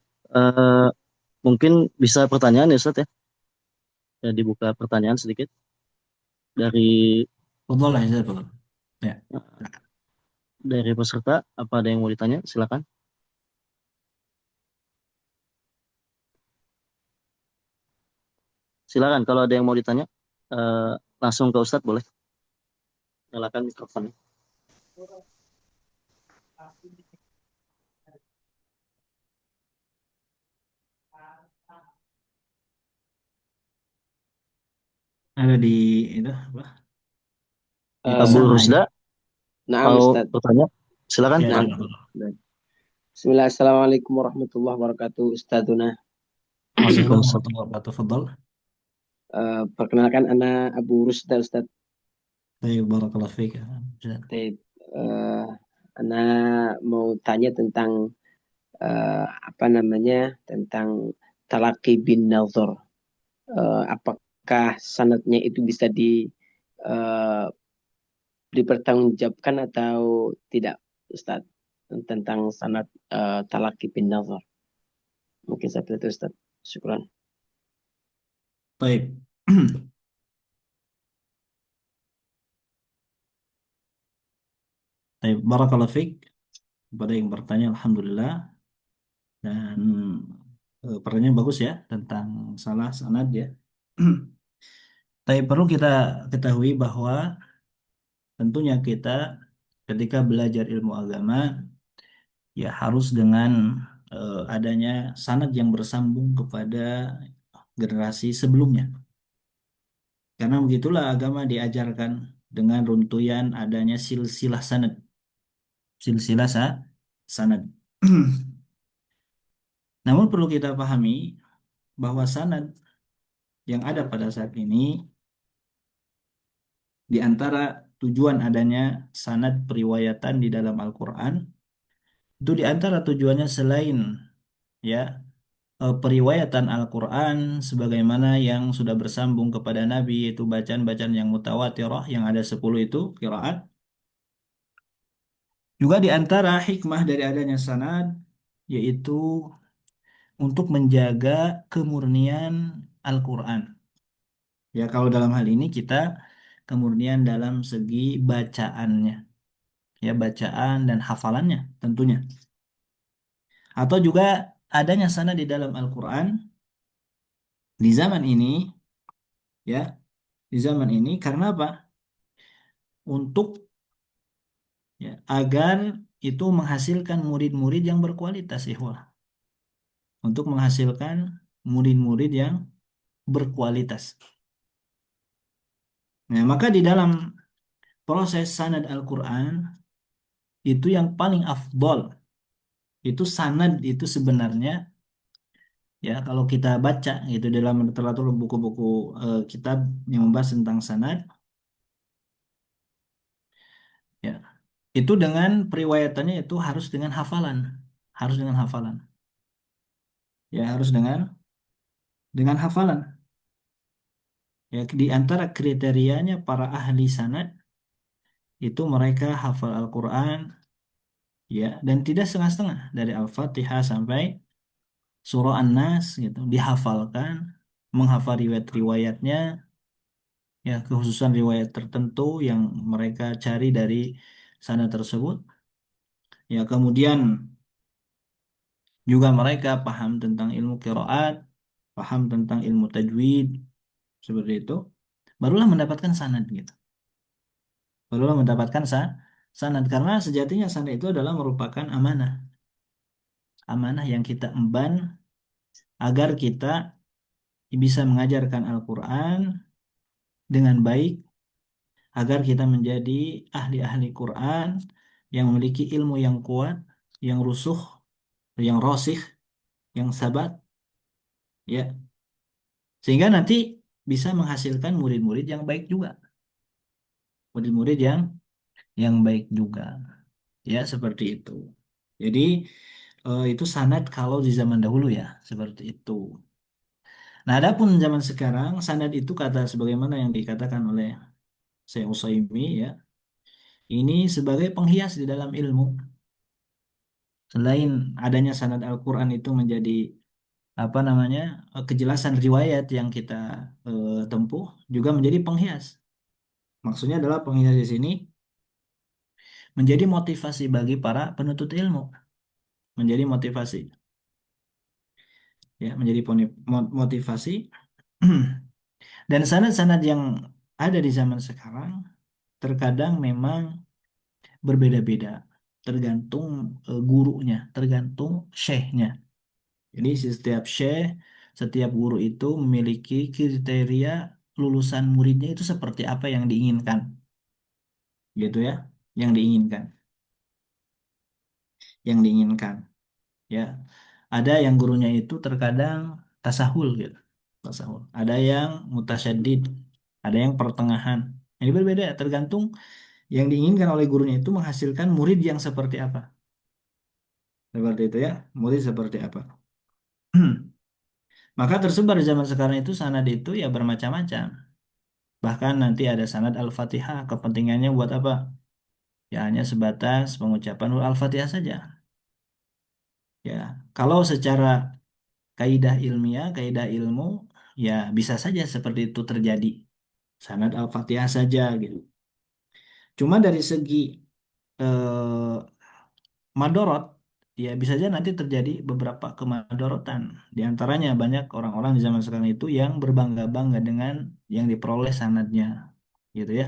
mungkin bisa pertanyaan ya Ustaz, ya. Ya, dibuka pertanyaan sedikit dari Fadhal, jazakallah. Ya. dari peserta. Apa ada yang mau ditanya? Silakan. Silakan kalau ada yang mau ditanya, eh, langsung ke Ustadz boleh. Nyalakan mikrofonnya. Ada di itu apa? Abu Sama ya. Rusda Naam mau Ustaz. bertanya? Silakan. Ya, Naam. jazakallah. Bismillah. Assalamualaikum warahmatullahi wabarakatuh. Ustadzuna. Assalamualaikum Waalaikumsalam. warahmatullahi wabarakatuh. Fadhal. Perkenalkan ana Abu Rusda Ustaz. Baik, barakallahu fiik. Taib. Eh, Ana mau tanya tentang apa namanya, tentang talaki bin nazar. Apakah sanadnya itu bisa eh, dipertanggungjawabkan atau tidak, Ustaz? Tentang sanad talaki bin nazar. Mungkin seperti itu, Ustaz. Syukran. Baik. Baik, barakallahu fiik kepada yang bertanya, alhamdulillah. Dan pertanyaan bagus ya tentang salah sanad ya. Tapi perlu kita ketahui bahwa tentunya kita ketika belajar ilmu agama ya harus dengan adanya sanad yang bersambung kepada generasi sebelumnya. Karena begitulah agama diajarkan dengan runtuyan adanya silsilah sanad. Silsilah sanad. Namun perlu kita pahami bahwa sanad yang ada pada saat ini di antara tujuan adanya sanad periwayatan di dalam Al-Quran itu di antara tujuannya selain ya periwayatan Al-Quran sebagaimana yang sudah bersambung kepada Nabi yaitu bacaan-bacaan yang mutawatirah yang ada 10 itu qiraat. Juga di antara hikmah dari adanya sanad yaitu untuk menjaga kemurnian Al-Quran. Ya kalau dalam hal ini kita kemurnian dalam segi bacaannya, ya bacaan dan hafalannya tentunya. Atau juga adanya sanad di dalam Al-Quran di zaman ini, ya di zaman ini karena apa? Untuk ya, agar itu menghasilkan murid-murid yang berkualitas, ikhwah. Untuk menghasilkan murid-murid yang berkualitas. Nah, maka di dalam proses sanad Al-Quran itu yang paling afdol itu sanad itu sebenarnya ya kalau kita baca gitu dalam literatur buku-buku kitab yang membahas tentang sanad ya itu dengan periwayatannya itu harus dengan hafalan ya harus dengan hafalan ya di antara kriterianya para ahli sanad itu mereka hafal Al-Quran ya dan tidak setengah-setengah dari Al-Fatihah sampai surah An-Nas gitu dihafalkan menghafal riwayat-riwayatnya ya kekhususan riwayat tertentu yang mereka cari dari sana tersebut ya kemudian juga mereka paham tentang ilmu qiraat paham tentang ilmu tajwid seperti itu barulah mendapatkan sanad gitu barulah mendapatkan sanad karena sejatinya sanad itu adalah merupakan amanah amanah yang kita emban agar kita bisa mengajarkan Al-Quran dengan baik agar kita menjadi ahli-ahli Quran yang memiliki ilmu yang kuat, yang rusuh, yang rosih, yang sabat, ya, sehingga nanti bisa menghasilkan murid-murid yang baik juga, murid-murid yang baik juga, ya seperti itu. Jadi itu sanad kalau di zaman dahulu ya seperti itu. Nah, adapun zaman sekarang sanad itu kata sebagaimana yang dikatakan oleh Syekh Utsaimin ya, ini sebagai penghias di dalam ilmu. Selain adanya sanad Al-Quran itu menjadi apa namanya kejelasan riwayat yang kita tempuh juga menjadi penghias. Maksudnya adalah penghias di sini menjadi motivasi bagi para penuntut ilmu, menjadi motivasi, ya menjadi motivasi. Dan sanad-sanad yang ada di zaman sekarang terkadang memang berbeda-beda, tergantung gurunya, tergantung syekhnya. Jadi setiap syekh, setiap guru itu memiliki kriteria lulusan muridnya itu seperti apa yang diinginkan, gitu ya, yang diinginkan, yang diinginkan, ya. Ada yang gurunya itu terkadang tasahul gitu, tasahul. Ada yang mutasyadid, ada yang pertengahan. Ini berbeda tergantung Yang diinginkan oleh gurunya itu menghasilkan murid yang seperti apa. Seperti itu ya, murid seperti apa. Maka tersebar di zaman sekarang itu sanad itu ya bermacam-macam. Bahkan nanti ada sanad Al-Fatihah, kepentingannya buat apa? Ya hanya sebatas pengucapan Al-Fatihah saja. Ya, kalau secara kaidah ilmiah, kaidah ilmu, ya bisa saja seperti itu terjadi. Sanad Al-Fatihah saja gitu. Cuma dari segi eh, madorot, ya bisa saja nanti terjadi beberapa kemadorotan. Di antaranya banyak orang-orang di zaman sekarang itu yang berbangga-bangga dengan yang diperoleh sanadnya, gitu ya.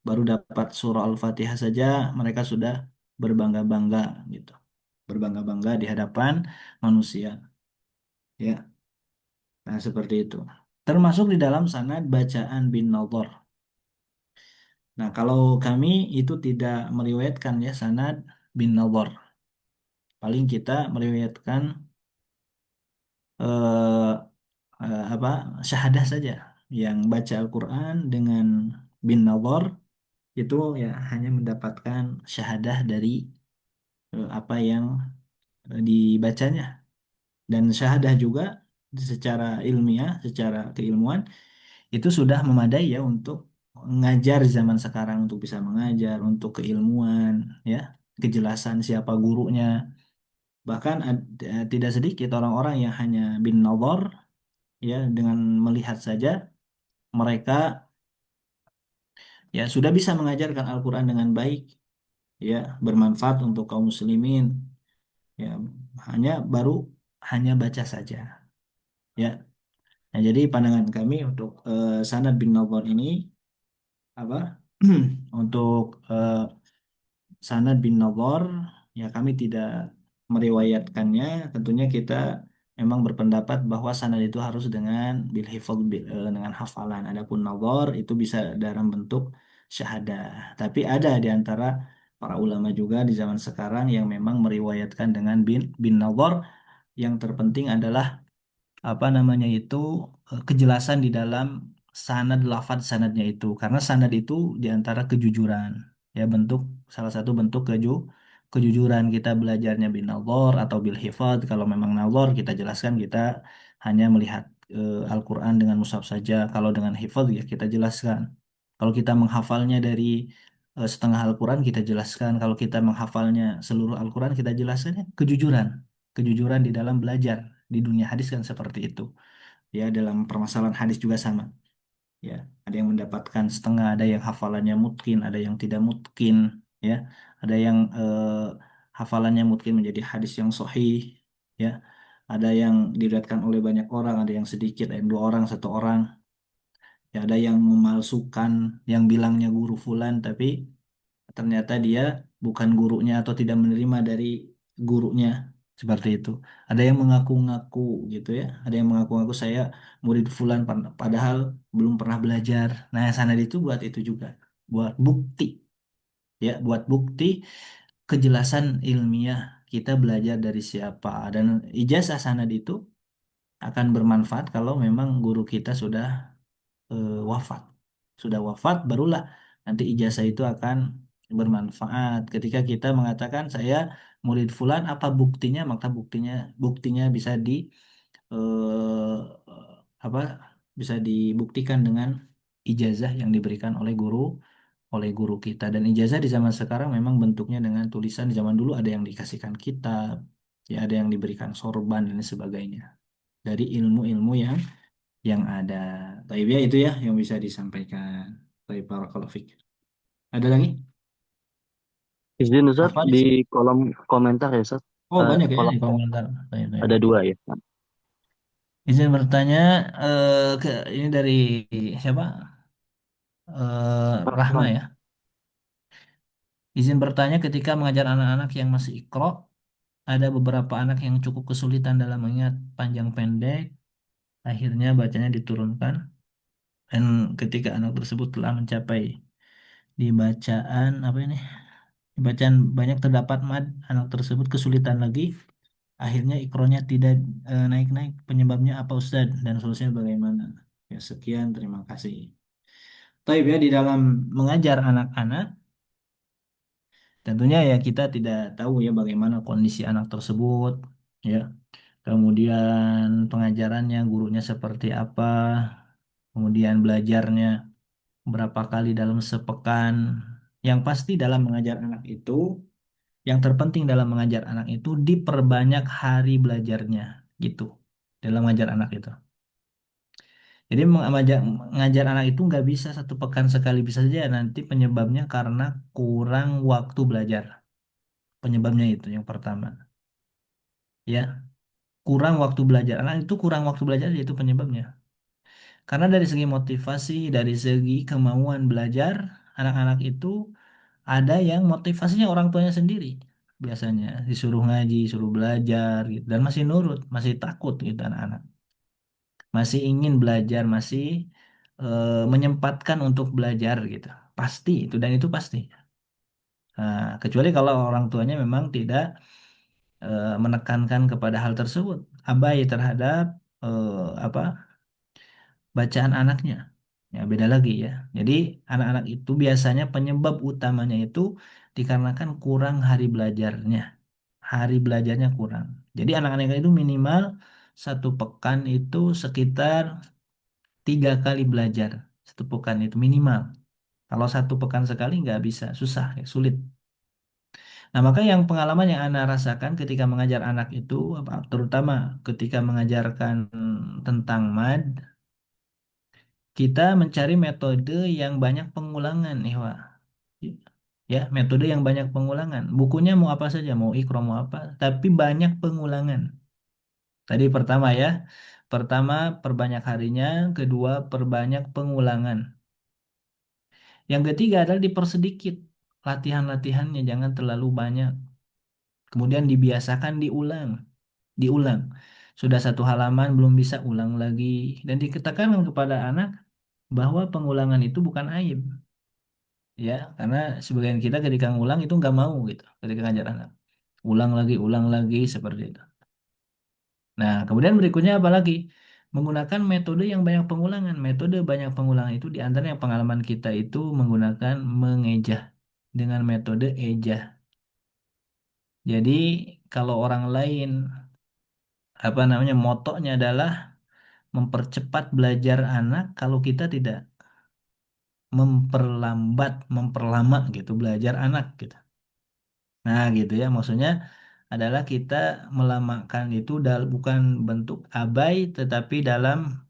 Baru dapat surah Al-Fatihah saja, mereka sudah berbangga-bangga, gitu. Berbangga-bangga di hadapan manusia, ya. Nah, seperti itu. Termasuk di dalam sanad bacaan bin Nadhr. Nah, kalau kami itu tidak meriwayatkan ya sanad bin Nadhr. Paling kita meriwayatkan eh, apa syahadah saja yang baca Al-Quran dengan bin nazar itu ya hanya mendapatkan syahadah dari apa yang dibacanya dan syahadah juga secara ilmiah secara keilmuan itu sudah memadai ya untuk mengajar zaman sekarang untuk bisa mengajar untuk keilmuan ya kejelasan siapa gurunya bahkan tidak sedikit orang-orang yang hanya bin nazar ya dengan melihat saja mereka ya sudah bisa mengajarkan Al-Quran dengan baik ya bermanfaat untuk kaum muslimin ya hanya baru hanya baca saja ya. Nah, jadi pandangan kami untuk Sanad bin Nadhr ini apa untuk Sanad bin Nadhr ya kami tidak meriwayatkannya tentunya kita memang berpendapat bahwa sanad itu harus dengan dengan hafalan adapun nadhar itu bisa dalam bentuk syahadah tapi ada di antara para ulama juga di zaman sekarang yang memang meriwayatkan dengan bin nadhar yang terpenting adalah apa namanya itu kejelasan di dalam sanad lafadz sanadnya itu karena sanad itu di antara kejujuran ya bentuk salah satu bentuk kejujuran kita belajarnya bin nazar atau bil hifadz kalau memang nazar kita jelaskan kita hanya melihat Al-Quran dengan mushaf saja kalau dengan hifadz ya kita jelaskan kalau kita menghafalnya dari setengah Al-Quran kita jelaskan kalau kita menghafalnya seluruh Al-Quran kita jelaskan ya, kejujuran di dalam belajar di dunia hadis kan seperti itu ya dalam permasalahan hadis juga sama ya ada yang mendapatkan setengah ada yang hafalannya mungkin ada yang tidak mungkin ya ada yang hafalannya mungkin menjadi hadis yang sahih ya ada yang diriwayatkan oleh banyak orang ada yang sedikit ada yang dua orang satu orang ya ada yang memalsukan yang bilangnya guru fulan tapi ternyata dia bukan gurunya atau tidak menerima dari gurunya seperti itu. Ada yang mengaku-ngaku gitu ya. Ada yang mengaku-ngaku saya murid fulan padahal belum pernah belajar. Nah, sanad itu buat itu juga, buat bukti ya, buat bukti kejelasan ilmiah kita belajar dari siapa dan ijazah sanad itu akan bermanfaat kalau memang guru kita sudah wafat. Sudah wafat, barulah nanti ijazah itu akan bermanfaat. Ketika kita mengatakan saya murid fulan, apa buktinya? Maka buktinya bisa eh, apa? Bisa dibuktikan dengan ijazah yang diberikan oleh guru kita. Dan ijazah di zaman sekarang memang bentuknya dengan tulisan. Di zaman dulu ada yang dikasihkan kitab, ya ada yang diberikan sorban dan sebagainya dari ilmu-ilmu yang ada. Baik ya itu ya yang bisa disampaikan. Baik barakallahu fik. Ada lagi? Izin Ustaz Apa di sih? kolom komentar ya Ustaz. Oh banyak ya Kolom di komentar. Baik, baik, ada baik. dua ya. Izin bertanya ke ini dari siapa? Rahma Rahman. ya. Izin bertanya ketika mengajar anak-anak yang masih ikro, ada beberapa anak yang cukup kesulitan dalam mengingat panjang pendek, akhirnya bacanya diturunkan. Dan ketika anak tersebut telah mencapai di bacaan apa ini? Di bacaan banyak terdapat mad, anak tersebut kesulitan lagi, akhirnya ikronya tidak naik-naik. Penyebabnya apa Ustadz? Dan solusinya bagaimana? Ya sekian, terima kasih. Taib ya di dalam mengajar anak-anak Tentunya ya kita tidak tahu ya bagaimana kondisi anak tersebut, ya. Kemudian pengajarannya, gurunya seperti apa, kemudian belajarnya berapa kali dalam sepekan. Yang pasti dalam mengajar anak itu, yang terpenting dalam mengajar anak itu diperbanyak hari belajarnya, gitu. Dalam mengajar anak itu. Jadi mengajar anak itu nggak bisa satu pekan sekali, bisa saja nanti penyebabnya karena kurang waktu belajar. Penyebabnya itu yang pertama. Ya, kurang waktu belajar. Anak itu kurang waktu belajar itu penyebabnya. Karena dari segi motivasi, dari segi kemauan belajar, anak-anak itu ada yang motivasinya orang tuanya sendiri. Biasanya disuruh ngaji, suruh belajar gitu. Dan masih nurut, masih takut gitu anak-anak. Masih ingin belajar, masih menyempatkan untuk belajar gitu. Pasti itu, dan itu pasti. Nah, kecuali kalau orang tuanya memang tidak menekankan kepada hal tersebut, abai terhadap eh, apa bacaan anaknya. Ya, beda lagi ya. Jadi anak-anak itu biasanya penyebab utamanya itu dikarenakan kurang hari belajarnya. Hari belajarnya kurang. Jadi anak-anak itu minimal satu pekan itu sekitar 3 kali belajar. Satu pekan itu minimal. Kalau satu pekan sekali nggak bisa, susah, ya, sulit. Nah, maka yang pengalaman yang Anda rasakan ketika mengajar anak itu, terutama ketika mengajarkan tentang mad, kita mencari metode yang banyak pengulangan, nih, Wak. Ya, metode yang banyak pengulangan. Bukunya mau apa saja, mau ikro, mau apa, tapi banyak pengulangan. Tadi pertama ya, pertama perbanyak harinya, kedua perbanyak pengulangan. Yang ketiga adalah dipersedikit latihan-latihannya, jangan terlalu banyak. Kemudian dibiasakan diulang, diulang. Sudah satu halaman belum bisa ulang lagi. Dan dikatakan kepada anak bahwa pengulangan itu bukan aib. Ya, karena sebagian kita ketika ngulang itu nggak mau gitu, ketika ngajar anak. Ulang lagi seperti itu. Nah, kemudian berikutnya apa lagi? Menggunakan metode yang banyak pengulangan. Metode banyak pengulangan itu di antara yang pengalaman kita itu menggunakan mengejah dengan metode ejah. Jadi kalau orang lain apa namanya motonya adalah mempercepat belajar anak, kalau kita tidak memperlambat, memperlama gitu belajar anak gitu. Nah, gitu ya. Maksudnya adalah kita melamakan itu bukan bentuk abai tetapi dalam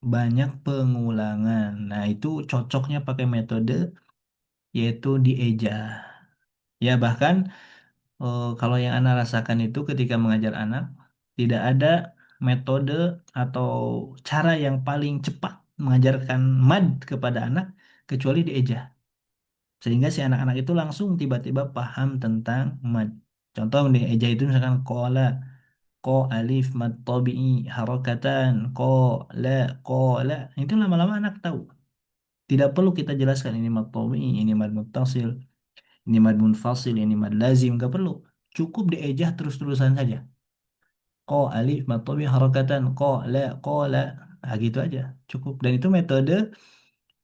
banyak pengulangan. Nah, itu cocoknya pakai metode yaitu dieja. Ya, bahkan kalau yang Anda rasakan itu ketika mengajar anak, tidak ada metode atau cara yang paling cepat mengajarkan mad kepada anak kecuali dieja. Sehingga si anak-anak itu langsung tiba-tiba paham tentang mad. Contoh dieja itu misalkan kola, ko alif mad tabi'i harakatan, ko la, ko la. Itu lama-lama anak tahu. Tidak perlu kita jelaskan ini mad tabi'i, ini mad muttasil, ini mad munfasil, ini mad lazim, nggak perlu. Cukup diejah terus-terusan saja. Ko alif mad tabi'i harakatan, ko la. Nah, gitu aja. Cukup. Dan itu metode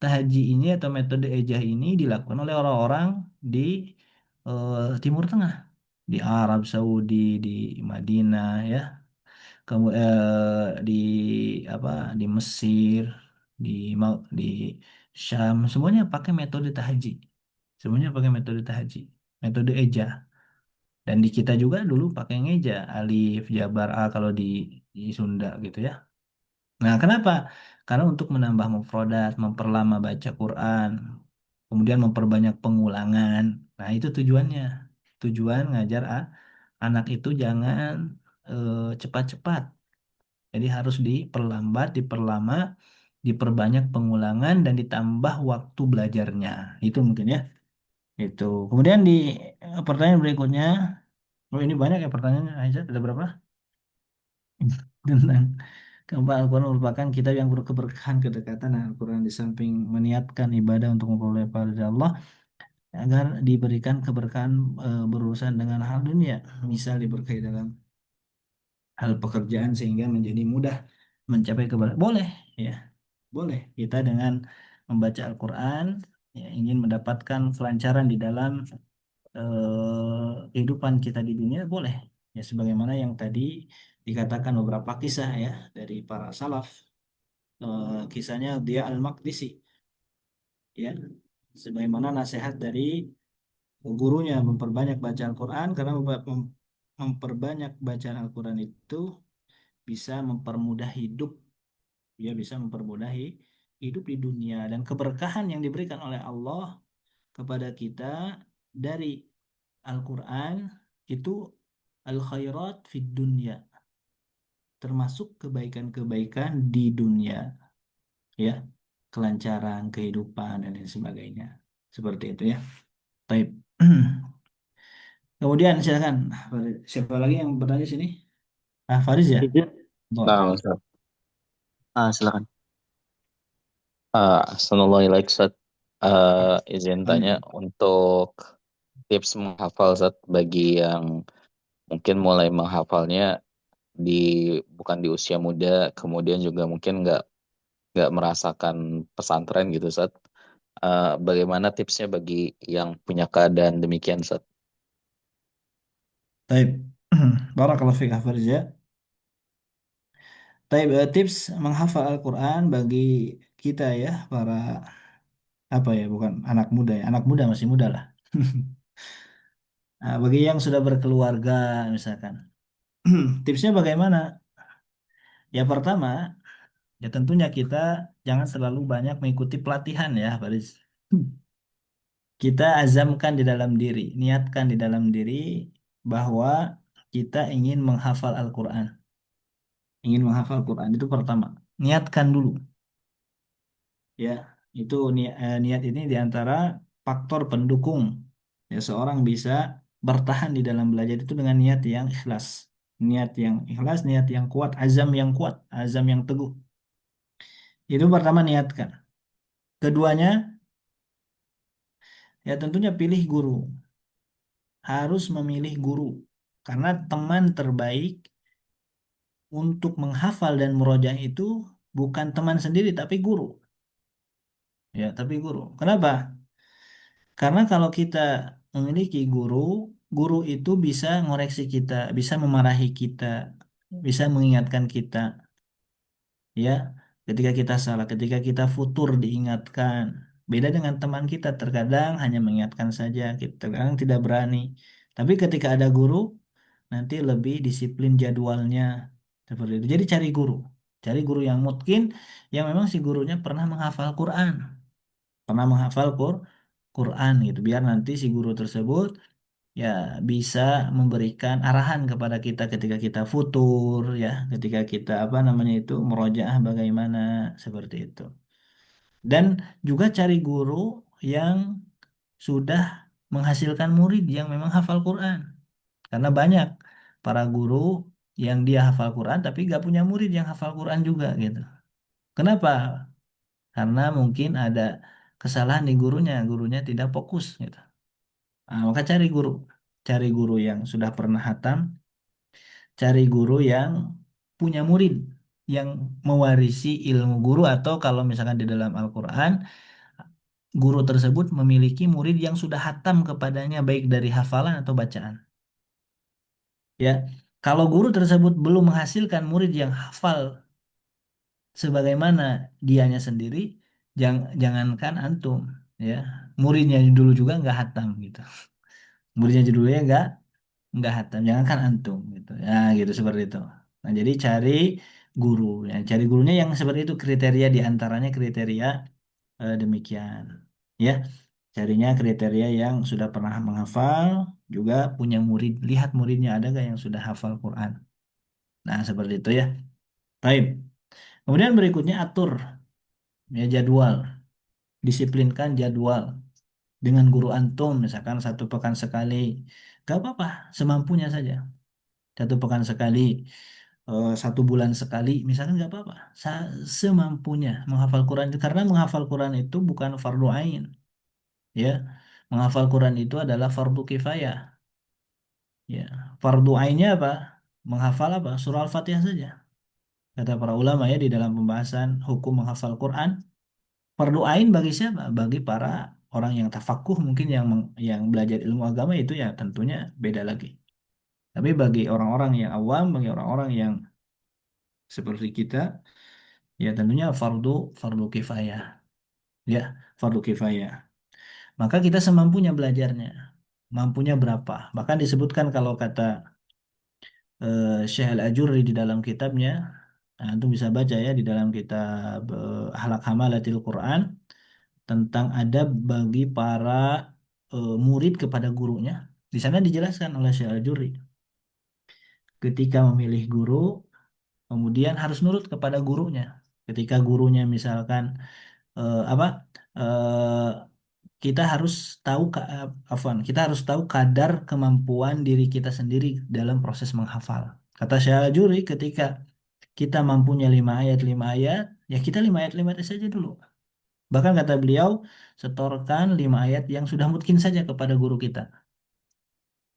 tahji ini atau metode ejah ini dilakukan oleh orang-orang di Timur Tengah, di Arab Saudi, di Madinah, ya, di apa, di Mesir, di Syam, semuanya pakai metode tahji, semuanya pakai metode tahji, metode ejah. Dan di kita juga dulu pakai ngeja, alif, jabar, a kalau di Sunda gitu ya. Nah, kenapa? Karena untuk menambah mufrodat, memperlama baca Quran, kemudian memperbanyak pengulangan. Nah, itu tujuannya. Tujuan ngajar anak itu jangan cepat-cepat. Jadi harus diperlambat, diperlama, diperbanyak pengulangan dan ditambah waktu belajarnya. Itu mungkin ya. Itu. Kemudian di pertanyaan berikutnya, oh ini banyak ya pertanyaannya, Aisyah, ada berapa? Tentang keempat, Al-Quran merupakan kitab yang berkeberkahan kedekatan. Nah, Al-Quran di samping meniatkan ibadah untuk memperoleh pahala dari Allah agar diberikan keberkahan berurusan dengan hal dunia, misal diberkahi dalam hal pekerjaan sehingga menjadi mudah mencapai keberkahan. Boleh ya, boleh kita dengan membaca Al-Quran ya, ingin mendapatkan kelancaran di dalam kehidupan kita di dunia boleh. Ya sebagaimana yang tadi dikatakan beberapa kisah ya dari para salaf. Kisahnya dia Al-Maqdisi ya. Sebagaimana nasihat dari gurunya memperbanyak baca Al-Quran karena memperbanyak bacaan Al-Quran itu bisa mempermudah hidup, ya bisa mempermudah hidup di dunia, dan keberkahan yang diberikan oleh Allah kepada kita dari Al-Quran itu al khairat fid dunya, termasuk kebaikan-kebaikan di dunia, ya, kelancaran kehidupan dan lain sebagainya, seperti itu ya. Baik. Kemudian silakan, siapa lagi yang bertanya sini? Faris ya. Izin. Boleh. Nah, Ustaz. Silakan. Assalamualaikum, Ustaz. Izin tanya untuk tips menghafal, Ustaz, bagi yang mungkin mulai menghafalnya di bukan di usia muda, kemudian juga mungkin nggak merasakan pesantren gitu, Ustaz. Bagaimana tipsnya bagi yang punya keadaan demikian, Ustaz? Baik. Barakallahu fiik Faris ya. Baik, tips menghafal Al-Quran bagi kita ya, para apa ya, bukan anak muda ya, anak muda masih muda lah. Nah, bagi yang sudah berkeluarga misalkan, tipsnya bagaimana? Ya pertama, ya tentunya kita jangan terlalu banyak mengikuti pelatihan ya, Faris. Kita azamkan di dalam diri, niatkan di dalam diri bahwa kita ingin menghafal Al-Quran. Ingin menghafal Quran itu pertama. Niatkan dulu. Ya, itu niat ini diantara faktor pendukung. Ya, seorang bisa bertahan di dalam belajar itu dengan niat yang ikhlas. Niat yang ikhlas, niat yang kuat, azam yang teguh. Itu pertama niatkan. Keduanya, ya tentunya pilih guru. Harus memilih guru. Karena teman terbaik untuk menghafal dan murojaah itu bukan teman sendiri tapi guru. Ya, tapi guru. Kenapa? Karena kalau kita memiliki guru, guru itu bisa ngoreksi kita, bisa memarahi kita, bisa mengingatkan kita, ya, ketika kita salah, ketika kita futur diingatkan. Beda dengan teman kita, terkadang hanya mengingatkan saja, kita terkadang tidak berani. Tapi ketika ada guru, nanti lebih disiplin jadwalnya, seperti itu. Jadi cari guru yang mungkin, yang memang si gurunya pernah menghafal Quran, pernah menghafal Quran gitu, biar nanti si guru tersebut ya bisa memberikan arahan kepada kita ketika kita futur, ya, ketika kita apa namanya itu murojaah bagaimana, seperti itu. Dan juga cari guru yang sudah menghasilkan murid yang memang hafal Quran, karena banyak para guru yang dia hafal Quran tapi gak punya murid yang hafal Quran juga gitu. Kenapa? Karena mungkin ada kesalahan di gurunya tidak fokus gitu. Nah, maka cari guru yang sudah pernah hatam, cari guru yang punya murid yang mewarisi ilmu guru, atau kalau misalkan di dalam Al-Quran, guru tersebut memiliki murid yang sudah hatam kepadanya baik dari hafalan atau bacaan. Ya, kalau guru tersebut belum menghasilkan murid yang hafal sebagaimana dianya sendiri, jangankan antum, ya, muridnya dulu juga nggak hatam gitu. Muridnya judulnya nggak hatam, jangankan antum gitu ya, gitu seperti itu. Nah jadi cari guru, ya cari gurunya yang seperti itu, kriteria diantaranya kriteria demikian, ya, carinya kriteria yang sudah pernah menghafal, juga punya murid, lihat muridnya ada gak yang sudah hafal Quran. Nah seperti itu ya. Baik, kemudian berikutnya atur ya jadwal, disiplinkan jadwal dengan guru antum, misalkan 1 pekan sekali, gak apa-apa, semampunya saja. 1 pekan sekali, 1 bulan sekali, misalkan nggak apa-apa. Semampunya menghafal Quran, karena menghafal Quran itu bukan fardu ain, ya. Menghafal Quran itu adalah fardu kifayah, ya. Fardu ainnya apa? Menghafal apa? Surah Al-Fatihah saja. Kata para ulama ya di dalam pembahasan hukum menghafal Quran, fardu ain bagi siapa? Bagi para orang yang tafakuh mungkin yang belajar ilmu agama itu ya tentunya beda lagi. Tapi bagi orang-orang yang awam, bagi orang-orang yang seperti kita, ya tentunya fardu fardu kifayah, ya fardu kifayah. Maka kita semampunya belajarnya, mampunya berapa. Bahkan disebutkan kalau kata Syekh Al-Ajurri di dalam kitabnya, nah, itu bisa baca ya di dalam kitab Akhlak Hamalatil Quran tentang adab bagi para murid kepada gurunya. Di sana dijelaskan oleh Syekh Al-Ajurri, ketika memilih guru, kemudian harus nurut kepada gurunya. Ketika gurunya misalkan apa eh, kita harus tahu kita harus tahu kadar kemampuan diri kita sendiri dalam proses menghafal. Kata Syajuri, ketika kita mampunya 5 ayat, ya kita 5 ayat saja dulu. Bahkan kata beliau, setorkan 5 ayat yang sudah mungkin saja kepada guru kita.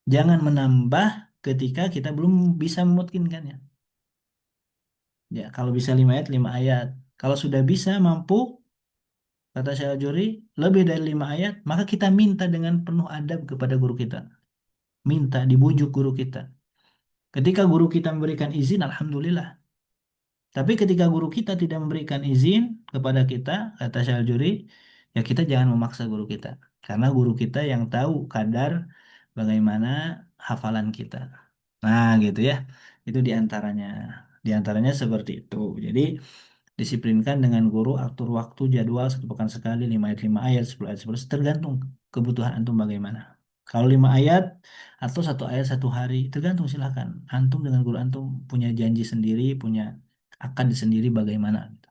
Jangan menambah ketika kita belum bisa memutkinkannya. Ya, kalau bisa 5 ayat, 5 ayat. Kalau sudah bisa, mampu, kata Syajuri, lebih dari 5 ayat, maka kita minta dengan penuh adab kepada guru kita. Minta, dibujuk guru kita. Ketika guru kita memberikan izin, alhamdulillah. Tapi ketika guru kita tidak memberikan izin kepada kita, kata Syajuri, ya kita jangan memaksa guru kita. Karena guru kita yang tahu kadar bagaimana hafalan kita. Nah, gitu ya. Itu diantaranya. Diantaranya seperti itu. Jadi, disiplinkan dengan guru, atur waktu, jadwal, 1 pekan sekali, 5 ayat, 5 ayat, 10 ayat, 10 tergantung kebutuhan antum bagaimana. Kalau 5 ayat atau 1 ayat 1 hari, tergantung silakan. Antum dengan guru antum punya janji sendiri, punya akad sendiri bagaimana. Gitu.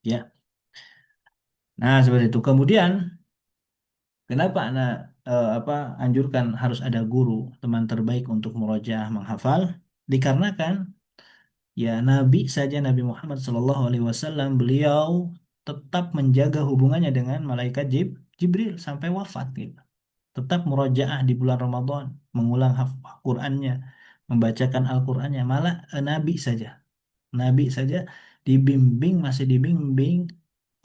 Ya, nah seperti itu. Kemudian, kenapa anak anjurkan harus ada guru, teman terbaik untuk murojaah menghafal? Dikarenakan ya Nabi saja Nabi Muhammad SAW beliau tetap menjaga hubungannya dengan malaikat Jibril sampai wafat gitu. Tetap murojaah di bulan Ramadan, mengulang Qurannya, membacakan Al-Qurannya. Malah Nabi saja masih dibimbing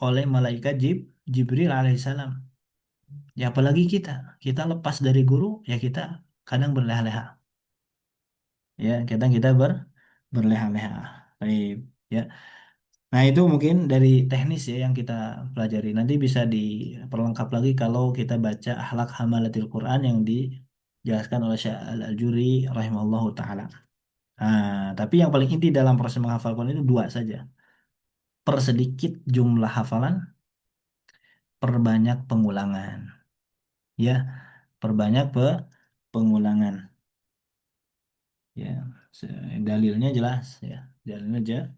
oleh malaikat Jibril alaihissalam. Ya apalagi kita lepas dari guru, ya kita kadang berleha-leha. Ya kadang kita berleha-leha. Baik, ya. Nah, itu mungkin dari teknis ya yang kita pelajari. Nanti bisa diperlengkap lagi kalau kita baca Akhlak Hamalatil Quran yang dijelaskan oleh Syekh Al-Ajuri rahimahullahu taala. Nah, tapi yang paling inti dalam proses menghafal Quran itu dua saja. Persedikit jumlah hafalan, perbanyak pengulangan. Ya, perbanyak pengulangan. Ya, dalilnya jelas ya. Dalilnya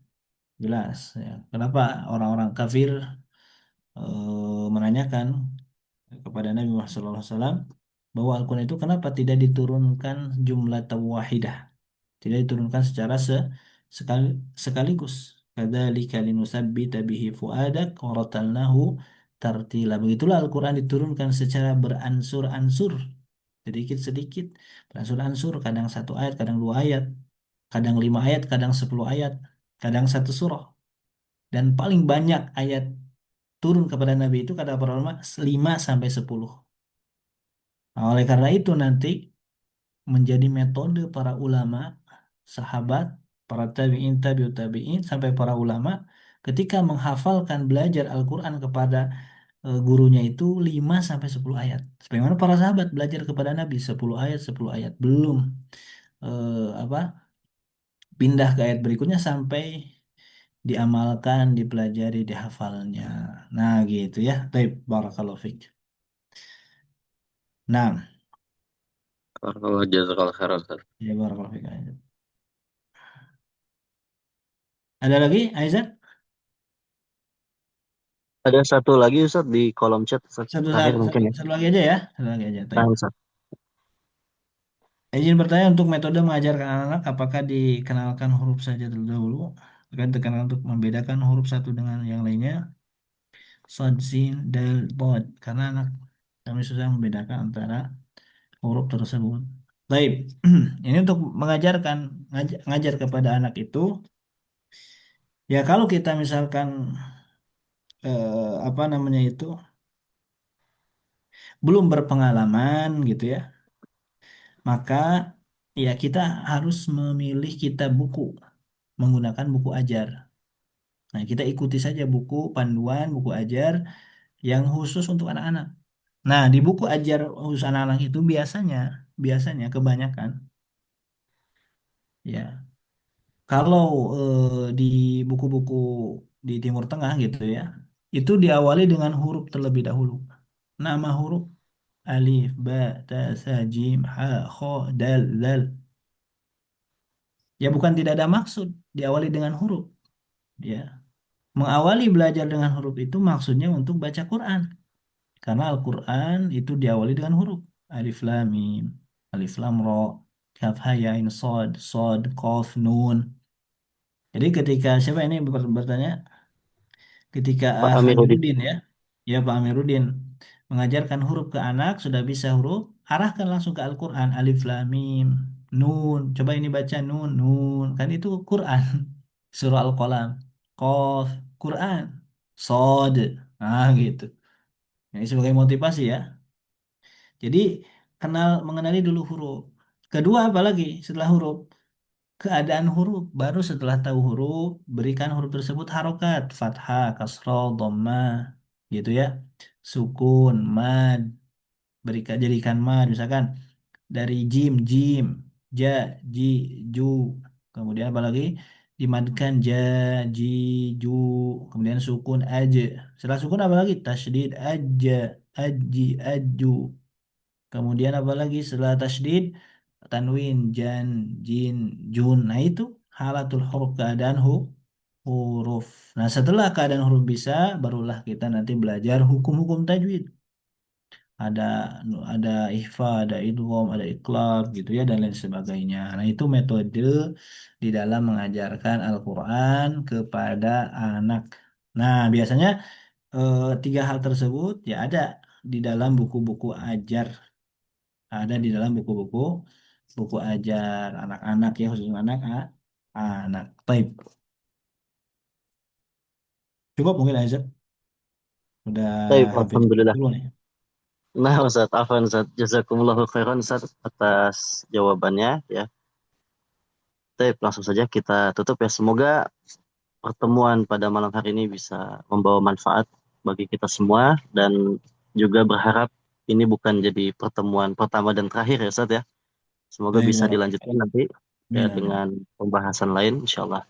jelas ya. Kenapa orang-orang kafir menanyakan kepada Nabi Muhammad SAW bahwa Al-Quran itu kenapa tidak diturunkan jumlah wahidah, tidak diturunkan secara sekali, sekaligus. Kadzalika linusabbita bihi fuadak wa ratalnahu tartila. Begitulah Al-Quran diturunkan secara beransur-ansur, sedikit-sedikit, beransur-ansur, kadang 1 ayat, kadang 2 ayat, kadang 5 ayat, kadang 10 ayat, kadang satu surah. Dan paling banyak ayat turun kepada Nabi itu kata para ulama 5 sampai 10. Nah, oleh karena itu nanti menjadi metode para ulama, sahabat, para tabi'in, tabi'ut tabi'in, sampai para ulama ketika menghafalkan belajar Al-Quran kepada gurunya itu 5 sampai 10 ayat. Sebagaimana para sahabat belajar kepada Nabi 10 ayat, 10 ayat. Belum apa pindah ke ayat berikutnya sampai diamalkan, dipelajari, dihafalnya. Nah, gitu ya. Baik, barakallahu fiik. Nah, Kalau jazakallah khairan, Ustaz. ya barakallahu fiik. Ada lagi, Aizat? Ada satu lagi Ustaz di kolom chat Ustaz. Satu, Terakhir satu, mungkin ya. satu lagi aja ya. Satu lagi aja. Nah, Baik. Ustaz. Izin bertanya untuk metode mengajarkan anak-anak, apakah dikenalkan huruf saja terlebih dahulu? Akan tekankan untuk membedakan huruf satu dengan yang lainnya. Sod, sin, dal, bod. Karena anak kami susah membedakan antara huruf tersebut. Baik. Ini untuk mengajarkan, ngajar kepada anak itu. Ya kalau kita misalkan apa namanya itu belum berpengalaman gitu ya, maka ya kita harus memilih kitab buku, menggunakan buku ajar. Nah, kita ikuti saja buku panduan, buku ajar yang khusus untuk anak-anak. Nah, di buku ajar khusus anak-anak itu biasanya, biasanya kebanyakan, ya, kalau di buku-buku di Timur Tengah gitu ya, itu diawali dengan huruf terlebih dahulu. Nama huruf alif, ba, ta, sa, jim, ha, kho, dal, zal. Ya bukan tidak ada maksud diawali dengan huruf. Ya, mengawali belajar dengan huruf itu maksudnya untuk baca Quran. Karena Al-Quran itu diawali dengan huruf. Alif lam mim, alif lam ro, kaf ha ya ain sod, sod, qaf, nun. Jadi ketika siapa ini bertanya? Ketika Pak Amiruddin. Amiruddin ya, ya Pak Amiruddin mengajarkan huruf ke anak, sudah bisa huruf, arahkan langsung ke Al-Quran. Alif lam mim, nun. Coba ini baca nun, nun. Kan itu Quran. Surah Al-Qalam. Qaf, Quran. Sod. Nah gitu. Ini sebagai motivasi ya. Jadi mengenali dulu huruf. Kedua apalagi setelah huruf? Keadaan huruf. Baru setelah tahu huruf, berikan huruf tersebut harokat. Fathah, kasroh, dhammah. Gitu ya. Sukun, mad. Jadikan mad. Misalkan dari jim, jim. Ja, ji, ju. Kemudian apalagi? Dimadkan ja, ji, ju. Kemudian sukun, aj. Setelah sukun apalagi? Tasydid, aja, aji, aju. Kemudian apalagi setelah tasydid, tanwin, jan, jin, jun. Nah itu halatul huruf, keadaan huruf. Nah setelah keadaan huruf bisa, barulah kita nanti belajar hukum-hukum tajwid. Ada ada ihfa, ada idgham, ada iqlab gitu ya dan lain sebagainya. Nah itu metode di dalam mengajarkan Al-Quran kepada anak. Nah biasanya tiga hal tersebut ya ada di dalam buku-buku ajar, ada di dalam buku ajar anak-anak ya khusus anak. Baik, cukup mungkin Aiza. Udah Baik, hampir Alhamdulillah. 10 nih. Nah, Ustaz, afwan Ustaz. Jazakumullahu khairan Ustaz atas jawabannya ya. Baik, langsung saja kita tutup ya. Semoga pertemuan pada malam hari ini bisa membawa manfaat bagi kita semua dan juga berharap ini bukan jadi pertemuan pertama dan terakhir ya Ustaz ya. Semoga Baik, bisa dilanjutkan nanti ya amin, dengan amin. pembahasan lain insyaallah.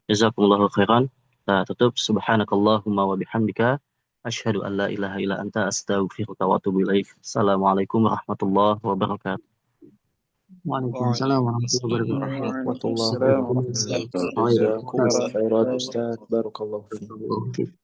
Jazakumullahu khairan. Kita tutup. Subhanakallahumma wa bihamdika. Asyhadu an la ilaha illa anta astaghfiruka wa atubu ilaik. Assalamualaikum warahmatullahi wabarakatuh. Waalaikumsalam warahmatullahi Waalaikumsalam wabarakatuh. warahmatullahi Jazakumullah wabarakatuh. khairan. Jazakumullah khairan Ustaz. Barakallahu fiik. Waalaikumsalam.